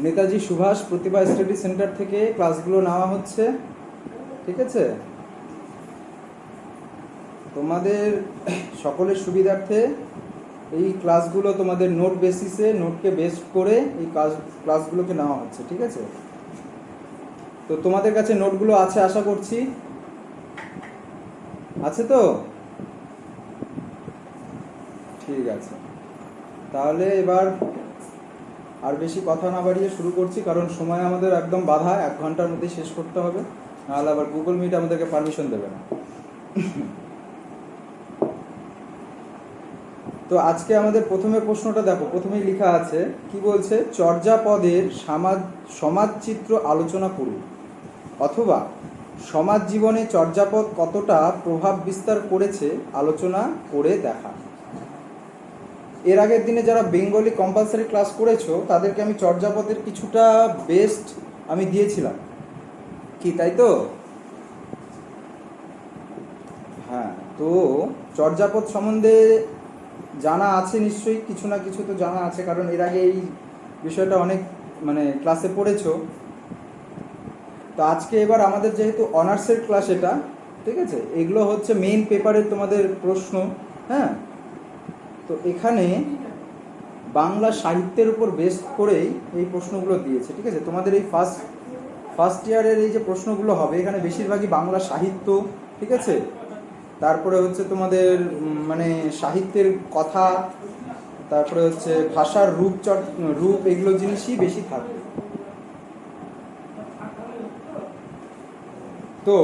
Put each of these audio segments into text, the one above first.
নেতাজি সুভাষ প্রতিভা study centre থেকে ক্লাসগুলো নেওয়া হচ্ছে, ঠিক আছে? তোমাদের সকলের সুবিধার্থে এই ক্লাসগুলো তোমাদের নোট বেসিসে, নোটকে বেস করে এই ক্লাসগুলোকে নেওয়া হচ্ছে, ঠিক আছে? তো তোমাদের কাছে নোটগুলো আছে আশা করছি, আছে তো? ঠিক আছে, তাহলে এবার আর বেশি কথা না বাড়িয়ে শুরু করছি, কারণ সময় আমাদের একদম বাধা, 1 ঘন্টার মধ্যেই শেষ করতে হবে, নাহলে আবার গুগল মিট আমাদেরকে পারমিশন দেবে না। তো আজকে আমাদের প্রথমে প্রশ্নটা দেখো, প্রথমেই লেখা আছে কি বলছে, চর্যাপদের সমাজচিত্র আলোচনা করুন, অথবা সমাজ জীবনে চর্যাপদ কতটা প্রভাব বিস্তার করেছে আলোচনা করে দেখা। এর আগের দিনে যারা বেঙ্গলি কম্পালসারি ক্লাস করেছো তাদেরকে আমি চর্যাপদের কিছুটা বেস্ট আমি দিয়েছিলাম, কি তাই তো? হ্যাঁ, তো চর্যাপদ সম্বন্ধে জানা আছে নিশ্চয়ই, কিছু না কিছু তো জানা আছে, কারণ এর আগে এই বিষয়টা অনেক ক্লাসে পড়েছো। তো আজকে এবার আমাদের যেহেতু অনার্সের ক্লাস এটা, ঠিক আছে, এগুলো হচ্ছে মেইন পেপারের তোমাদের প্রশ্ন। হ্যাঁ, তো এখানে বাংলা সাহিত্যের উপর বেস করেই এই প্রশ্নগুলো দিয়েছে, ঠিক আছে? তোমাদের এই ফার্স্ট ইয়ারের এই যে প্রশ্নগুলো হবে, এখানে বেশিরভাগই বাংলা সাহিত্য, ঠিক আছে? তারপরে হচ্ছে তোমাদের সাহিত্যের কথা, তারপরে হচ্ছে ভাষার রূপ এগুলো জিনিসই বেশি থাকবে। তো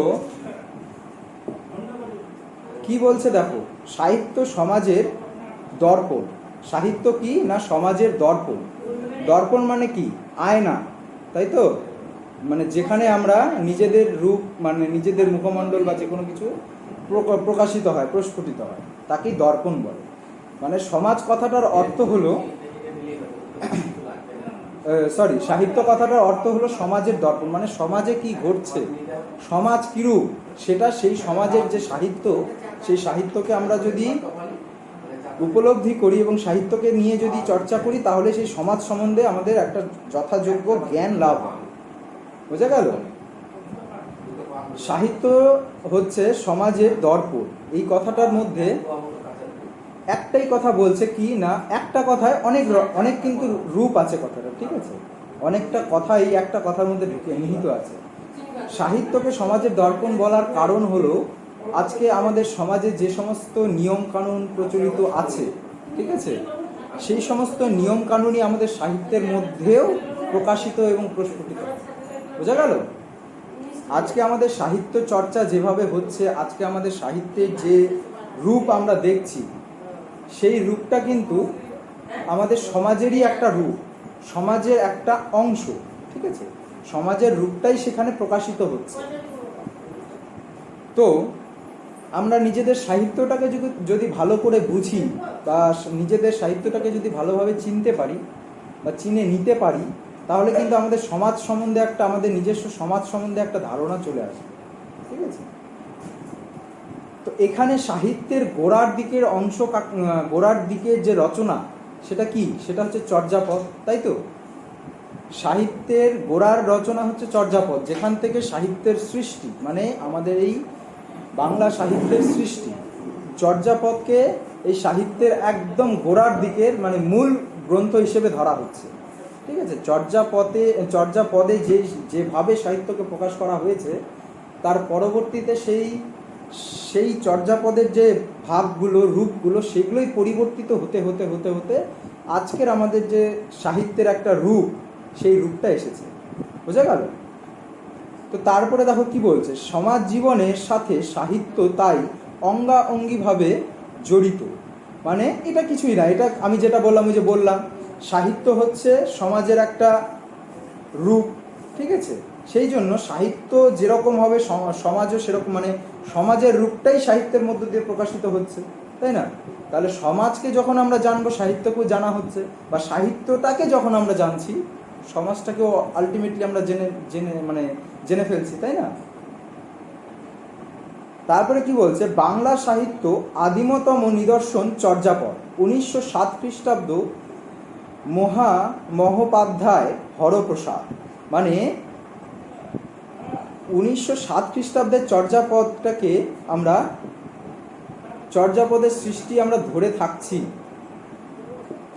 কি বলছে দেখো, সাহিত্য সমাজের দর্পণ। সাহিত্য কি না সমাজের দর্পণ। দর্পণ মানে কি? আয়না, তাই তো? যেখানে আমরা নিজেদের রূপ, নিজেদের মুখমণ্ডল বা যে কোনো কিছু প্রকাশিত হয়, প্রস্ফুটিত হয়, তাকেই দর্পণ বলে। সমাজ কথাটার অর্থ হলো সাহিত্য কথাটার অর্থ হলো সমাজের দর্পণ, সমাজে কি ঘটছে, সমাজ কিরূপ, সেটা সেই সমাজের যে সাহিত্য, সেই সাহিত্যকে আমরা যদি উপলব্ধি করি এবং সাহিত্যকে নিয়ে যদি চর্চা করি, তাহলে সেই সমাজ সম্বন্ধে আমাদের একটা যথাযোগ্য জ্ঞান লাভ হয়। বোঝা গেল? সাহিত্য হচ্ছে সমাজের দর্পণ। এই কথাটার মধ্যে একটাই কথা বলছে কি না, একটা কথায় অনেক কিন্তু রূপ আছে কথাটা, ঠিক আছে? অনেকটা কথা এই একটা কথার মধ্যে নিহিত আছে। সাহিত্যকে সমাজের দর্পণ বলার কারণ হলো, আজকে আমাদের সমাজে যে সমস্ত নিয়ম কানুন প্রচলিত আছে, ঠিক আছে, সেই সমস্ত নিয়ম কানুনই আমাদের সাহিত্যের মধ্যেও প্রকাশিত এবং প্রস্ফুটিত। বোঝা গেল? আজকে আমাদের সাহিত্য চর্চা যেভাবে হচ্ছে, আজকে আমাদের সাহিত্যের যে রূপ আমরা দেখছি, সেই রূপটা কিন্তু আমাদের সমাজেরই একটা রূপ, সমাজের একটা অংশ, ঠিক আছে? সমাজের রূপটাই সেখানে প্রকাশিত হচ্ছে। তো আমরা নিজেদের সাহিত্যটাকে যদি ভালো করে বুঝি, বা নিজেদের সাহিত্যটাকে যদি ভালোভাবে চিনতে পারি বা চিনে নিতে পারি, তাহলে কিন্তু আমাদের সমাজ সম্বন্ধে আমাদের নিজস্ব সমাজ সম্বন্ধে একটা ধারণা চলে আসবে, ঠিক আছে? তো এখানে সাহিত্যের গোড়ার দিকের অংশ, গোড়ার দিকের যে রচনা, সেটা কি? সেটা হচ্ছে চর্যাপদ, তাই তো? সাহিত্যের গোড়ার রচনা হচ্ছে চর্যাপদ, যেখান থেকে সাহিত্যের সৃষ্টি, আমাদের এই বাংলা সাহিত্যের সৃষ্টি। চর্যাপদকে এই সাহিত্যের একদম গোড়ার দিকের মূল গ্রন্থ হিসেবে ধরা হচ্ছে, ঠিক আছে? চর্যাপদে যেভাবে সাহিত্যকে প্রকাশ করা হয়েছে, তার পরবর্তীতে সেই চর্যাপদের যে ভাবগুলো, রূপগুলো, সেগুলোই পরিবর্তিত হতে হতে হতে হতে আজকের আমাদের যে সাহিত্যের একটা রূপ, সেই রূপটা এসেছে। বোঝা গেল? তো তারপরে দেখো কি বলছে, সমাজ জীবনের সাথে সাহিত্য তাই অঙ্গাঅঙ্গিভাবে জড়িত। এটা কিছুই না, এটা আমি যেটা বললাম, ওই যে বললাম, সাহিত্য হচ্ছে সমাজের একটা রূপ, ঠিক আছে? সেই জন্য সাহিত্য যেরকম হবে, সমাজও সেরকম, সমাজের রূপটাই সাহিত্যের মধ্য দিয়ে প্রকাশিত হচ্ছে, তাই না? তাহলে সমাজকে যখন আমরা জানবো, সাহিত্যকেও জানা হচ্ছে, বা সাহিত্যটাকে যখন আমরা জানছি, সমাজটাকেও আলটিমেটলি আমরা জেনে ফেলছি, তাই না? তারপরে কি বলছে, বাংলা সাহিত্য আদিমতম নিদর্শন চর্যাপদ। 1907 খ্রিস্টাব্দ মহোপাধ্যায় হরপ্রসাদ, মানে 1907 খ্রিস্টাব্দের চর্যাপদটাকে আমরা চর্যাপদের সৃষ্টি আমরা ধরে থাকছি।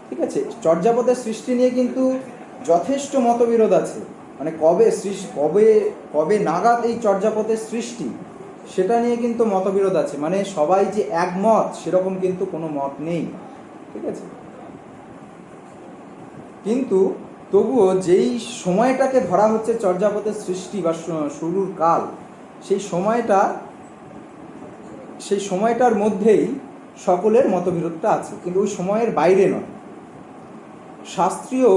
ঠিক আছে, চর্যাপদের সৃষ্টি নিয়ে কিন্তু যথেষ্ট মতবিরোধ আছে, মানে কবে নাগাদ এই চর্যাপদের সৃষ্টি সেটা নিয়ে কিন্তু মতবিরোধ আছে, মানে সবাই যে একমত সেরকম কিন্তু কোনো মত নেই। ঠিক আছে, কিন্তু তবুও যেই সময়টাকে ধরা হচ্ছে চর্যাপদের সৃষ্টি বা শুরুর কাল, সেই সময়টার মধ্যেই সকলের মতবিরোধটা আছে, কিন্তু ওই সময়ের বাইরে নয়। শাস্ত্রীয়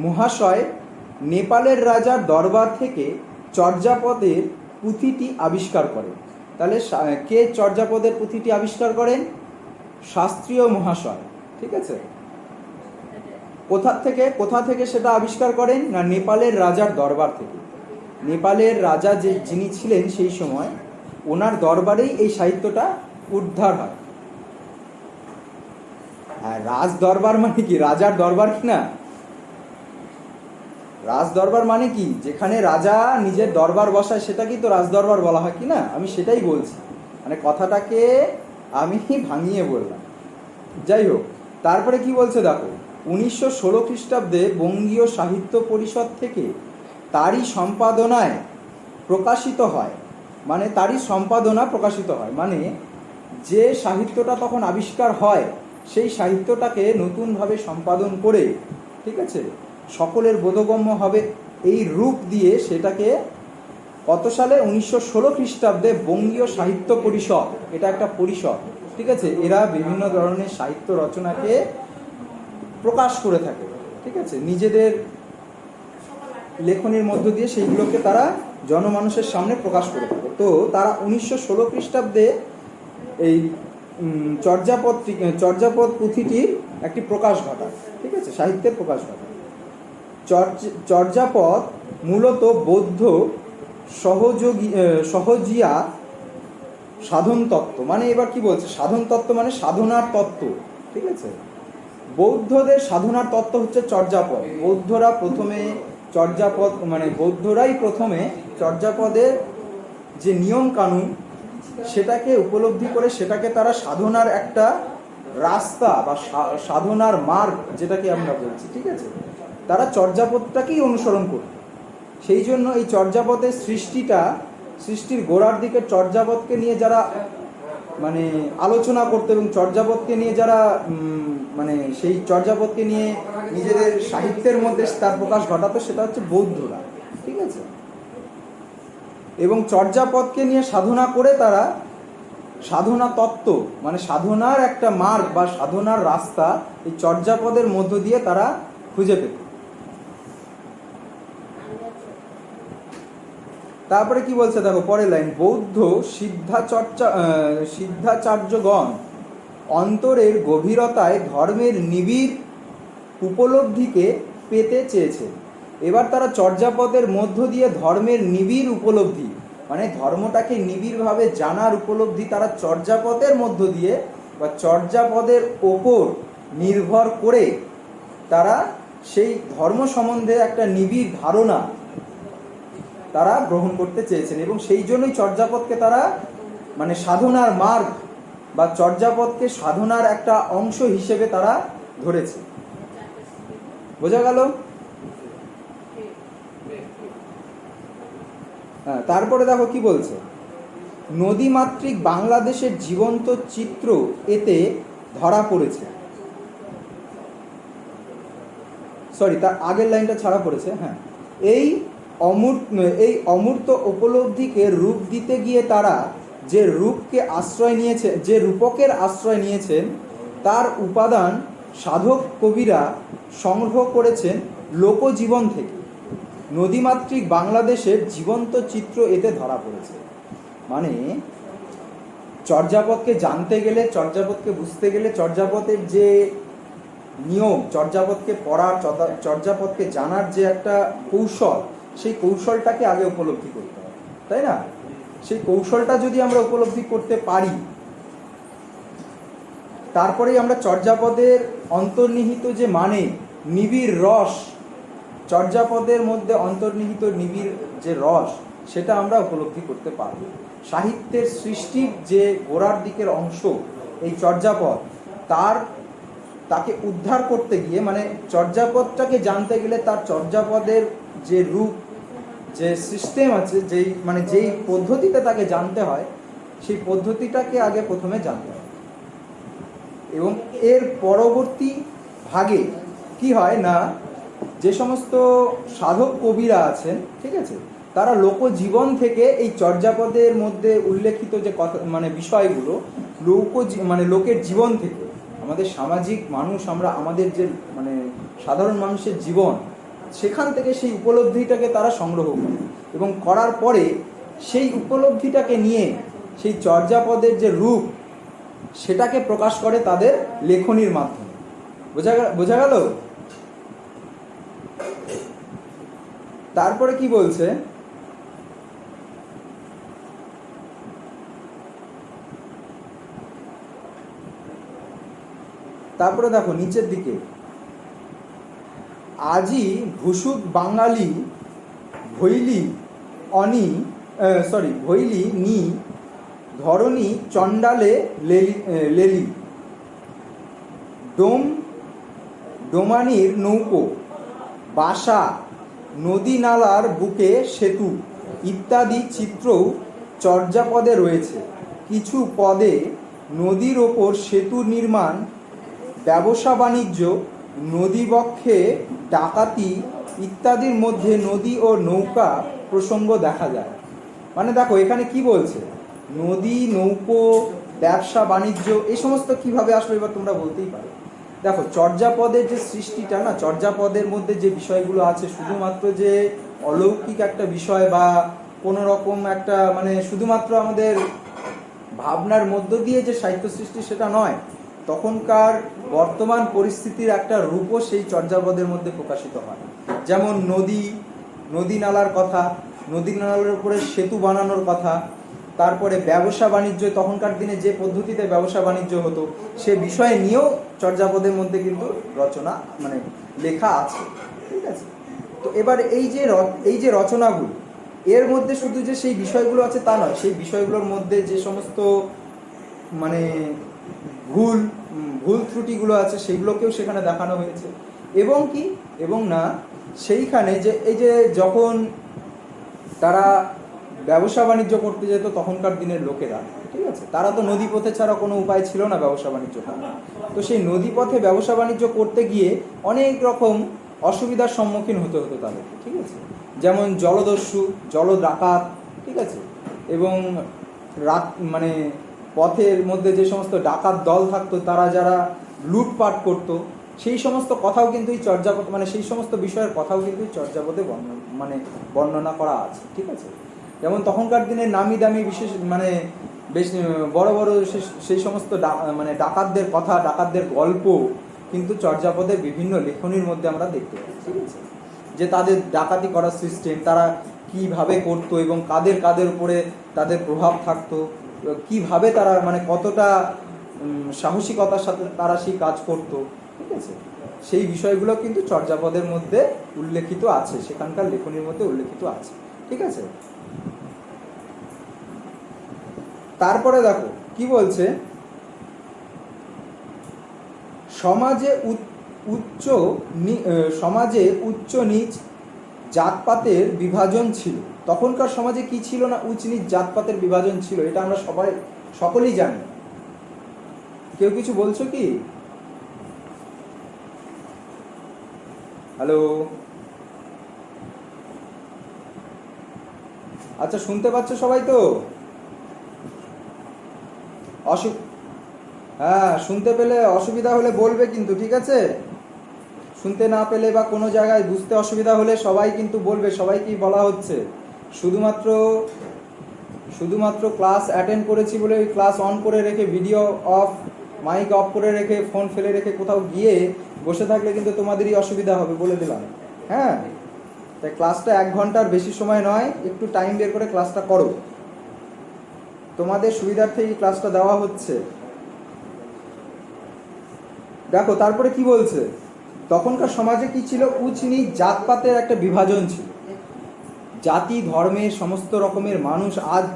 মহাশয় নেপালের রাজার দরবার থেকে চর্যাপদের পুঁথিটি আবিষ্কার করেন। তাহলে কে চর্যাপদের পুঁথিটি আবিষ্কার করেন? শাস্ত্রীয় মহাশয়। ঠিক আছে, কোথা থেকে সেটা আবিষ্কার করেন? না, নেপালের রাজার দরবার থেকে। নেপালের রাজা যিনি ছিলেন সেই সময়, ওনার দরবারেই এই সাহিত্যটা উদ্ধার হয়। হ্যাঁ, রাজ দরবার মানে কি? রাজার দরবার কি না? রাজ দরবার মানে কি? যেখানে রাজা নিজের দরবার বসায় সেটাকেই তো রাজ দরবার বলা হয়, কি না? আমি সেটাই বলছি, মানে কথাটাকে আমি ভাঙিয়ে বললাম। যাই হোক, তারপরে কি বলছে দেখো, 1916 খ্রিস্টাব্দে বঙ্গীয় সাহিত্য পরিষদ থেকে তারই সম্পাদনায় প্রকাশিত হয়, মানে তারই সম্পাদনা প্রকাশিত হয়, মানে যে সাহিত্যটা তখন আবিষ্কার হয় সেই সাহিত্যটাকে নতুনভাবে সম্পাদন করে, ঠিক আছে, সকলের বোধগম্য হবে এই রূপ দিয়ে সেটাকে কত সালে? 1916 খ্রিস্টাব্দে বঙ্গীয় সাহিত্য পরিষদ, এটা একটা পরিষদ, ঠিক আছে, এরা বিভিন্ন ধরনের সাহিত্য রচনাকে প্রকাশ করে থাকে। ঠিক আছে, নিজেদের লেখনের মধ্য দিয়ে সেইগুলোকে তারা জনমানুষের সামনে প্রকাশ করে থাকে। তো তারা 1916 খ্রিস্টাব্দে এই চর্যাপদ পুঁথিটির একটি প্রকাশ ঘটায়। ঠিক আছে, সাহিত্যের প্রকাশ ঘটায়। চর্যাপদ মূলত বৌদ্ধ সহজিয়া সাধন তত্ত্ব, মানে এবার কি বলছে? সাধন তত্ত্ব মানে সাধনার তত্ত্ব। ঠিক আছে, বৌদ্ধদের সাধনার তত্ত্ব হচ্ছে চর্যাপদ। বৌদ্ধরাই প্রথমে চর্যাপদের যে নিয়ম কানুন সেটাকে উপলব্ধি করে সেটাকে তারা সাধনার একটা রাস্তা বা সাধনার মার্গ যেটাকে আমরা বলছি, ঠিক আছে, তারা চর্যাপদটাকেই অনুসরণ করত। সেই জন্য এই চর্যাপদের সৃষ্টির গোড়ার দিকে চর্যাপদকে নিয়ে যারা মানে আলোচনা করতো এবং চর্যাপদকে নিয়ে যারা মানে সেই চর্যাপদকে নিয়ে নিজেদের সাহিত্যের মধ্যে তার প্রকাশ ঘটাতো, সেটা হচ্ছে বৌদ্ধরা। ঠিক আছে, এবং চর্যাপদকে নিয়ে সাধনা করে তারা সাধনা তত্ত্ব মানে সাধনার একটা মার্গ বা সাধনার রাস্তা এই চর্যাপদের মধ্য দিয়ে তারা খুঁজে পেত। তারপরে কি বলছে দেখো পরের লাইন, বৌদ্ধ সিদ্ধাচার্যগণ অন্তরের গভীরতায় ধর্মের নিবিড় উপলব্ধিকে পেতে চেয়েছে। এবার তারা চর্যাপদের মধ্য দিয়ে ধর্মের নিবিড় উপলব্ধি মানে ধর্মটাকে নিবিড়ভাবে জানার উপলব্ধি তারা চর্যাপদের মধ্য দিয়ে বা চর্যাপদের ওপর নির্ভর করে তারা সেই ধর্ম সম্বন্ধে একটা নিবিড় ধারণা তারা গ্রহণ করতে চেয়েছেন, এবং সেই জন্যই চর্যাপদকে তারা মানে সাধনার মার্গ বা চর্যাপদকে সাধনার একটা অংশ হিসেবে তারা ধরেছে। বোঝা গেল? হ্যাঁ, তারপরে দেখো কি বলছে, নদীমাতৃক বাংলাদেশের জীবন্ত চিত্র এতে ধরা পড়েছে। সরি, তার আগের লাইনটা ছাড়া পড়েছে। হ্যাঁ, এই অমূর্ত উপলব্ধিকে রূপ দিতে গিয়ে তারা যে রূপকের আশ্রয় নিয়েছেন তার উপাদান সাধক কবিরা সংগ্রহ করেছেন লোকজীবন থেকে। নদীমাতৃক বাংলাদেশের জীবন্ত চিত্র এতে ধরা পড়েছে, মানে চর্যাপদকে জানতে গেলে, চর্যাপদকে বুঝতে গেলে, চর্যাপদের যে নিয়ম, চর্যাপদকে পড়ার, চর্যাপদকে জানার যে একটা কৌশল, সেই কৌশলটাকে আগে উপলব্ধি করতে হবে, তাই না? সেই কৌশলটা যদি আমরা উপলব্ধি করতে পারি, তারপরেই আমরা চর্যাপদের অন্তর্নিহিত যে মানে নিবিড় রস, চর্যাপদের মধ্যে অন্তর্নিহিত নিবিড় যে রস, সেটা আমরা উপলব্ধি করতে পারব। সাহিত্যের সৃষ্টির যে গোড়ার দিকের অংশ এই চর্যাপদ, তাকে উদ্ধার করতে গিয়ে, মানে চর্যাপদটাকে জানতে গেলে তার চর্যাপদের যে রূপ, যে সিস্টেম আছে, যেই পদ্ধতিতে তাকে জানতে হয়, সেই পদ্ধতিটাকে আগে প্রথমে জানতে হয়। এবং এর পরবর্তী ভাগে কি হয় না, যে সমস্ত সাধক কবিরা আছেন, ঠিক আছে, তারা লোকজীবন থেকে এই চর্যাপদের মধ্যে উল্লেখিত যে কথা, মানে বিষয়গুলো লোকের জীবন থেকে, আমাদের সামাজিক মানুষ, আমরা আমাদের যে মানে সাধারণ মানুষের জীবন, সেখান থেকে সেই উপলব্ধিটাকে তারা সংগ্রহ করে এবং করার পরে সেই উপলব্ধিটাকে নিয়ে সেই চর্যাপদের যে রূপ, সেটাকে প্রকাশ করে তাদের লেখনীর মাধ্যমে। বোঝা গেল? তারপরে কি বলছে, তারপরে দেখো নিচের দিকে, আজি ভুসুক বাঙালি ভৈলি নি ধরণী চণ্ডালে লেলি ডোমানির নৌকো বাসা নদী নালার বুকে সেতু ইত্যাদি চিত্রও চর্যাপদে রয়েছে। কিছু পদে নদীর ওপর সেতু নির্মাণ, ব্যবসা বাণিজ্য, নদীবক্ষে ডাকাতি ইত্যাদির মধ্যে নদী ও নৌকা প্রসঙ্গ দেখা যায়। মানে দেখো এখানে কি বলছে, নদী, নৌকো, ব্যবসা বাণিজ্য, এই সমস্ত কিভাবে আসলে এবার তোমরা বলতেই পারো। দেখো চর্যাপদের যে সৃষ্টিটা না, চর্যাপদের মধ্যে যে বিষয়গুলো আছে, শুধুমাত্র যে অলৌকিক একটা বিষয় বা কোনো রকম একটা মানে শুধুমাত্র আমাদের ভাবনার মধ্য দিয়ে যে সাহিত্য সৃষ্টি, সেটা নয়। তখনকার বর্তমান পরিস্থিতির একটা রূপও সেই চর্যাপদের মধ্যে প্রকাশিত হয়। যেমন নদী নালার কথা, নদী নালার উপরে সেতু বানানোর কথা, তারপরে ব্যবসা বাণিজ্য, তখনকার দিনে যে পদ্ধতিতে ব্যবসা বাণিজ্য হতো সে বিষয় নিয়েও চর্যাপদের মধ্যে কিন্তু রচনা মানে লেখা আছে, ঠিক আছে। তো এবার এই যে রচনাগুলো, এর মধ্যে শুধু যে সেই বিষয়গুলো আছে তা নয়, সেই বিষয়গুলোর মধ্যে যে সমস্ত মানে ভুল ত্রুটিগুলো আছে সেগুলোকেও সেখানে দেখানো হয়েছে। এবং না সেইখানে যে এই যে যখন তারা ব্যবসা বাণিজ্য করতে যেত তখনকার দিনের লোকেরা, ঠিক আছে, তারা তো নদীপথে ছাড়া কোনো উপায় ছিল না ব্যবসা বাণিজ্য করার। তো সেই নদীপথে ব্যবসা বাণিজ্য করতে গিয়ে অনেক রকম অসুবিধার সম্মুখীন হতে হতো তাদের, ঠিক আছে। যেমন জলদস্যু, জল ডাকাত, ঠিক আছে, এবং মানে পথের মধ্যে যে সমস্ত ডাকাত দল থাকতো, তারা যারা লুটপাট করতো, সেই সমস্ত কথাও কিন্তু এই চর্যাপদ, মানে সেই সমস্ত বিষয়ের কথাও কিন্তু এই চর্যাপদে বর্ণনা করা আছে, ঠিক আছে। যেমন তখনকার দিনে নামি দামি বিশেষ মানে বেশ বড় বড় সেই সমস্ত মানে ডাকাতদের কথা, ডাকাতদের গল্প কিন্তু চর্যাপদের বিভিন্ন লেখনীর মধ্যে আমরা দেখতে পাই, ঠিক আছে। যে তাদের ডাকাতি করার সিস্টেম, তারা কিভাবে করতো এবং কাদের উপরে তাদের প্রভাব থাকতো, কিভাবে তারা মানে কতটা সাহসিকতার সাথে তারা সেই কাজ করতো, ঠিক আছে। সেই বিষয়গুলো কিন্তু চর্যাপদের মধ্যে উল্লেখিত আছে, সেখানকার লেখনীর মধ্যে উল্লেখিত আছে, ঠিক আছে। তারপরে দেখো কি বলছে, সমাজে উচ্চ নিচ জাতপাতের বিভাজন ছিল। তখনকার সমাজে কি ছিল না, উচ্চ নিচ জাতপাতের বিভাজন ছিল, এটা আমরা সকলেই জানি। কেউ কিছু বলছো কি? হ্যালো, আচ্ছা শুনতে পাচ্ছ সবাই তো? হ্যাঁ, শুনতে পেলে অসুবিধা হলে বলবে কিন্তু, ঠিক আছে। শুনতে না পেলে বা কোনো জায়গায় বুঝতে অসুবিধা হলে সবাই কিন্তু বলবে, সবাইকেই বলা হচ্ছে। শুধুমাত্র ক্লাস অ্যাটেন্ড করেছি বলে ওই ক্লাস অন করে রেখে, ভিডিও অফ, মাইক অফ করে রেখে, ফোন ফেলে রেখে কোথাও গিয়ে বসে থাকলে কিন্তু তোমাদেরই অসুবিধা হবে, বলে দিলাম। হ্যাঁ, তাই ক্লাসটা 1 ঘন্টার বেশি সময় নয়, একটু টাইম বের করে ক্লাসটা করো। তোমাদের সুবিধার্থে এই ক্লাসটা দেওয়া হচ্ছে। দেখো তারপরে কি বলছে, তখনকার সমাজে কি ছিল, উঁচ নিচ জাতপাতের একটা বিভাজন ছিল। জাতি ধর্মের সমস্ত রকমের মানুষ আজ,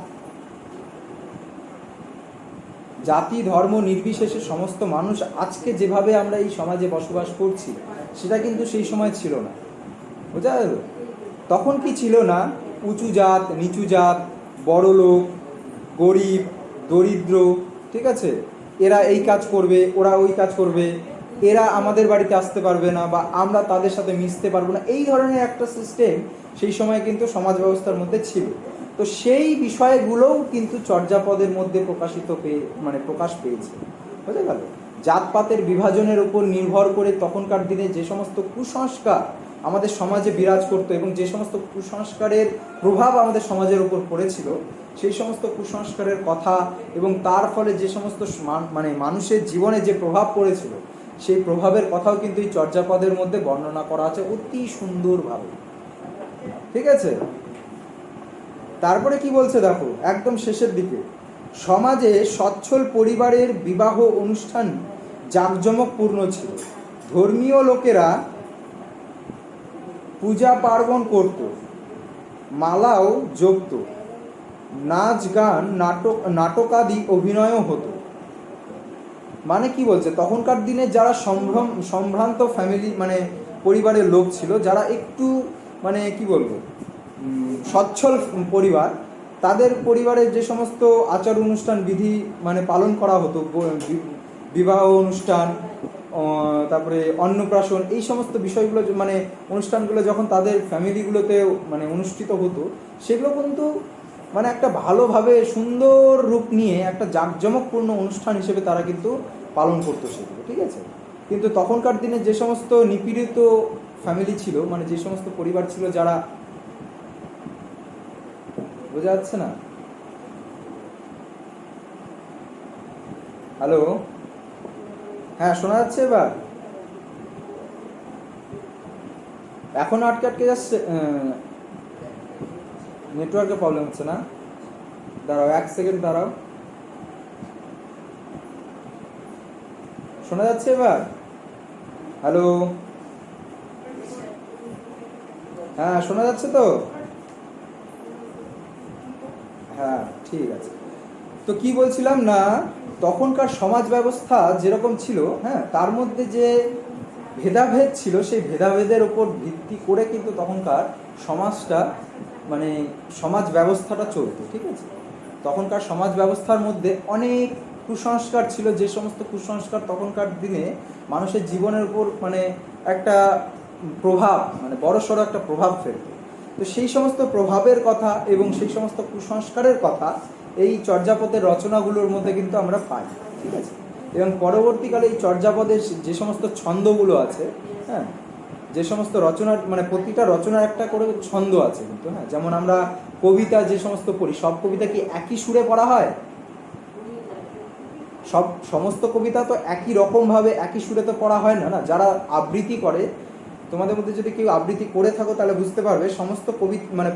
জাতি ধর্ম নির্বিশেষে সমস্ত মানুষ আজকে যেভাবে আমরা এই সমাজে বসবাস করছি সেটা কিন্তু সেই সময় ছিল না। বোঝা গেল? তখন কি ছিল না, উঁচু জাত নিচু জাত, বড় লোক গরিব দরিদ্র, ঠিক আছে, এরা এই কাজ করবে ওরা ওই কাজ করবে, এরা আমাদের বাড়িতে আসতে পারবে না বা আমরা তাদের সাথে মিশতে পারবো না, এই ধরনের একটা সিস্টেম সেই সময় কিন্তু সমাজ ব্যবস্থার মধ্যে ছিল। তো সেই বিষয়গুলোও কিন্তু চর্যাপদের মধ্যে প্রকাশ পেয়েছে। বুঝা গেল? জাতপাতের বিভাজনের উপর নির্ভর করে তখনকার দিনে যে সমস্ত কুসংস্কার আমাদের সমাজে বিরাজ করতো এবং যে সমস্ত কুসংস্কারের প্রভাব আমাদের সমাজের উপর পড়েছিল, সেই সমস্ত কুসংস্কারের কথা এবং তার ফলে যে সমস্ত মানুষের জীবনে যে প্রভাব পড়েছিল সেই প্রভাবের কথাও কিন্তু এই চর্যাপদের মধ্যে বর্ণনা করা আছে অতি সুন্দরভাবে। ঠিক আছে? তারপরে কি বলছে দেখো, একদম শেষের দিকে, সমাজে সচ্ছল পরিবারের বিবাহ অনুষ্ঠান জাঁকজমকপূর্ণ ছিল। ধর্মীয় লোকেরা পূজা পার্বণ করত, মালাও জপত, নাচ গান নাটকাদি অভিনয়ও হতো। মানে কি বলছে, তখনকার দিনে যারা সম্ভ্রান্ত ফ্যামিলি পরিবারের লোক ছিল, যারা একটু কি বলবো সচ্ছল পরিবার, তাদের পরিবারের যে সমস্ত আচার অনুষ্ঠান বিধি পালন করা হতো, বিবাহ অনুষ্ঠান, তারপরে অন্নপ্রাশন, এই সমস্ত বিষয়গুলো অনুষ্ঠানগুলো যখন তাদের ফ্যামিলিগুলোতে অনুষ্ঠিত হতো, সেগুলো কিন্তু একটা ভালোভাবে সুন্দর রূপ নিয়ে একটা জাঁকজমকপূর্ণ অনুষ্ঠান হিসেবে তারা কিন্তু পালন করতো সেগুলো। ঠিক আছে? কিন্তু তখনকার দিনে যে সমস্ত নিপীড়িত ফ্যামিলি ছিল, যে সমস্ত পরিবার ছিল, যারা, বোঝা যাচ্ছে না? হ্যালো, হ্যাঁ শোনা যাচ্ছে এবার? এখন আটকে আটকে যাচ্ছে, নেটওয়ার্কের প্রবলেম হচ্ছে না? দাঁড়াও 1 সেকেন্ড দাঁড়াও। শোনা যাচ্ছে এবার? হ্যালো, হ্যাঁ শোনা যাচ্ছে তো? হ্যাঁ ঠিক আছে। তো কি বলছিলাম না, তখনকার সমাজ ব্যবস্থা যেরকম ছিল, হ্যাঁ, তার মধ্যে যে ভেদাভেদ ছিল, সেই ভেদাভেদের উপর ভিত্তি করে কিন্তু তখনকার সমাজটা সমাজ ব্যবস্থাটা চলতো। ঠিক আছে? তখনকার সমাজ ব্যবস্থার মধ্যে অনেক কুসংস্কার ছিল, যে সমস্ত কুসংস্কার তখনকার দিনে মানুষের জীবনের উপর একটা প্রভাব, বড়সড় একটা প্রভাব ফেলত। তো সেই সমস্ত প্রভাবের কথা এবং সেই সমস্ত কুসংস্কারের কথা এই চর্যাপদের রচনাগুলোর মধ্যে কিন্তু আমরা পাই। ঠিক আছে? এবং পরবর্তীকালে এই চর্যাপদের যে সমস্ত ছন্দগুলো আছে, হ্যাঁ, যে সমস্ত রচনার প্রতিটা রচনার একটা করে ছন্দ আছে কিন্তু, হ্যাঁ, যেমন আমরা কবিতা যে সমস্ত পড়ি, সব কবিতা কি একই সুরে পড়া হয়? সমস্ত কবিতা তো একই রকমভাবে একই সুরে তো পড়া হয় না। যারা আবৃত্তি করে, তোমাদের মধ্যে যদি কেউ আবৃত্তি করে থাকো তাহলে বুঝতে পারবে, সমস্ত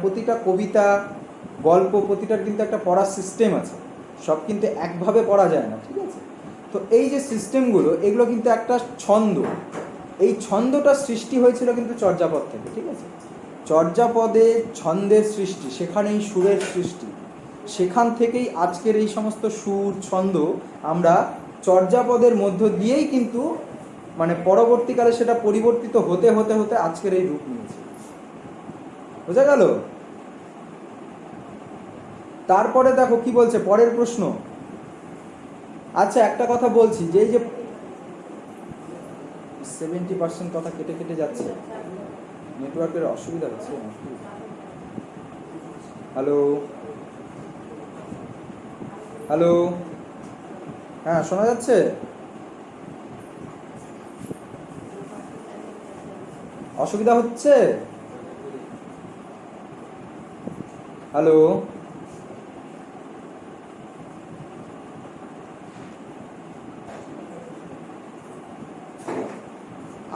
প্রতিটা কবিতা গল্প প্রতিটার কিন্তু একটা পড়ার সিস্টেম আছে, সব কিন্তু একভাবে পড়া যায় না। ঠিক আছে? তো এই যে সিস্টেমগুলো, এগুলো কিন্তু একটা ছন্দ, এই ছন্দটা সৃষ্টি হয়েছিল কিন্তু চর্যাপদ থেকে। ঠিক আছে? চর্যাপদে ছন্দের সৃষ্টি, সেখানেই সুরের সৃষ্টি, সেখান থেকেই আজকের এই সমস্ত সুর ছন্দ আমরা চর্যাপদের মধ্য দিয়েই কিন্তু পরবর্তীকালে সেটা পরিবর্তিত হতে হতে হতে আজকের এই রূপ নিয়েছে। বোঝা গেল? তারপরে দেখো কি বলছে পরের প্রশ্ন। আচ্ছা একটা কথা বলছি, যে এই যে 70% কথা কেটে কেটে যাচ্ছে, নেটওয়ার্কের অসুবিধা হচ্ছে। হ্যালো, হ্যালো, হ্যাঁ শোনা যাচ্ছে? অসুবিধা হচ্ছে? হ্যালো,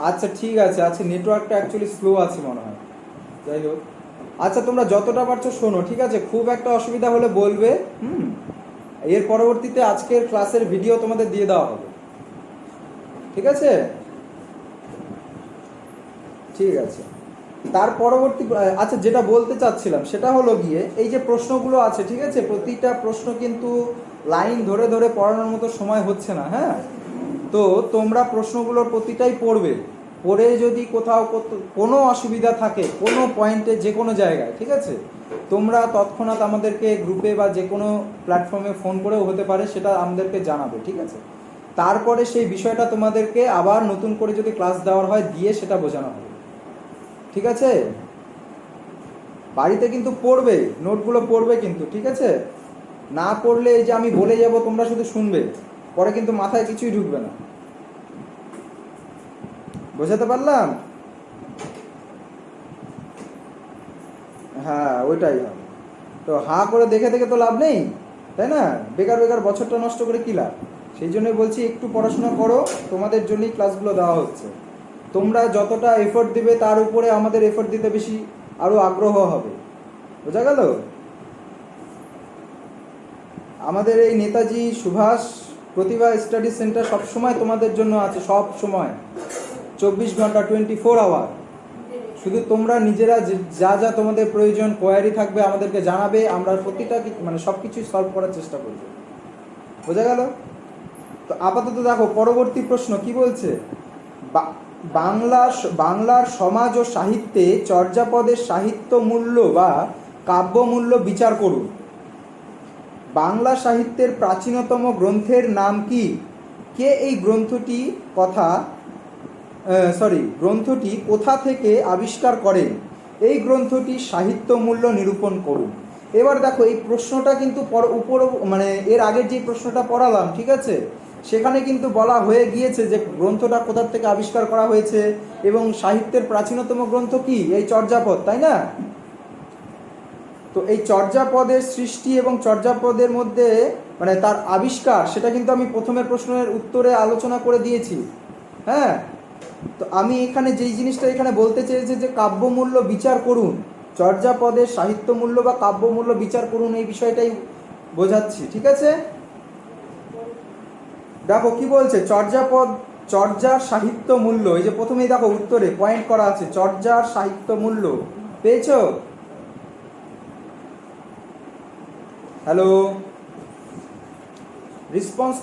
আচ্ছা ঠিক আছে। আচ্ছা নেটওয়ার্কটা অ্যাকচুয়ালি স্লো আছে মনে হয়, যাই হোক। আচ্ছা তোমরা যতটা পারছো শোনো, ঠিক আছে? খুব একটা অসুবিধা হলে বলবে। এর পরবর্তীতে আজকের ক্লাসের ভিডিও তোমাদের দিয়ে দেওয়া হবে। ঠিক আছে? ঠিক আছে। তার পরবর্তী আচ্ছা, যেটা বলতে চাচ্ছিলাম সেটা হলো গিয়ে এই যে প্রশ্নগুলো আছে, ঠিক আছে, প্রতিটা প্রশ্ন কিন্তু লাইন ধরে ধরে পড়ানোর মতো সময় হচ্ছে না, হ্যাঁ। তো তোমরা প্রশ্নগুলোর প্রতিটাই পড়বে, পড়ে যদি কোথাও কোনো অসুবিধা থাকে কোনো পয়েন্টে যে কোনো জায়গায়, ঠিক আছে, তোমরা তৎক্ষণাৎ আমাদেরকে গ্রুপে বা যে কোনো প্ল্যাটফর্মে ফোন করেও হতে পারে, সেটা আমাদেরকে জানাবে, ঠিক আছে। তারপরে সেই বিষয়টা তোমাদেরকে আবার নতুন করে যদি ক্লাস দেওয়ার হয় দিয়ে সেটা বোঝানো হবে, ঠিক আছে। বাড়িতে কিন্তু পড়বে, নোটগুলো পড়বে কিন্তু, ঠিক আছে। না পড়লে এই যে আমি বলে যাব তোমরা শুধু শুনবে, পরে কিন্তু মাথায় কিছুই ঢুকবে না। বোঝাতে পারলাম? হ্যাঁ, ওইটাই হবে। তো হাঁ করে দেখে দেখে তো লাভ নেই, তাই না? বেকার বেকার বছরটা নষ্ট করে কী লাভ? সেই জন্যই বলছি একটু পড়াশোনা করো, তোমাদের জন্যই ক্লাসগুলো দেওয়া হচ্ছে। তোমরা যতটা এফোর্ট দিবে তার উপরে আমাদের এফোর্ট দিতে বেশি আরও আগ্রহ হবে। বোঝা গেল? আমাদের এই নেতাজি সুভাষ প্রতিভা স্টাডি সেন্টার সবসময় তোমাদের জন্য আছে, সব সময় 24 ঘন্টা 24 আওয়ার। শুধু তোমরা নিজেরা যা যা তোমাদের প্রয়োজন কোয়ারি থাকবে আমাদেরকে জানাবে, আমরা প্রতিটা মানে সব কিছুই সলভ করার চেষ্টা করব। বোঝা গেল? তো আপাতত দেখো পরবর্তী প্রশ্ন কি বলছে। বাংলার সমাজ ও সাহিত্যে চর্যাপদের সাহিত্য মূল্য বা কাব্য মূল্য বিচার করুন। বাংলা সাহিত্যের প্রাচীনতম গ্রন্থের নাম কি? কে এই গ্রন্থটি কোথা থেকে আবিষ্কার করেন? এই গ্রন্থটি সাহিত্য মূল্য নিরূপণ করুন। এবার দেখো এই প্রশ্নটা কিন্তু মানে এর আগের যে প্রশ্নটা পড়ালাম, ঠিক আছে, সেখানে কিন্তু বলা হয়ে গিয়েছে যে গ্রন্থটা কোথা থেকে আবিষ্কার করা হয়েছে এবং সাহিত্যের প্রাচীনতম গ্রন্থ কি? এই চর্যাপদ, তাই না? তো এই চর্যাপদের সৃষ্টি এবং চর্যাপদের মধ্যে মানে তার আবিষ্কার, সেটা কিন্তু আমি প্রথমের প্রশ্নের উত্তরে আলোচনা করে দিয়েছি, হ্যাঁ। তো আমি এখানে যেই জিনিসটা এখানে বলতে চেয়েছি যে কাব্যমূল্য বিচার করুন, চর্যাপদের সাহিত্য মূল্য বা কাব্যমূল্য বিচার করুন, এই বিষয়টাই বোঝাচ্ছি, ঠিক আছে। দেখো কি বলছে, চর্যার সাহিত্য মূল্য, এই যে প্রথমেই দেখো উত্তরে পয়েন্ট করা আছে চর্যার সাহিত্য মূল্য, পেয়েছো? হ্যালো, রেসপন্স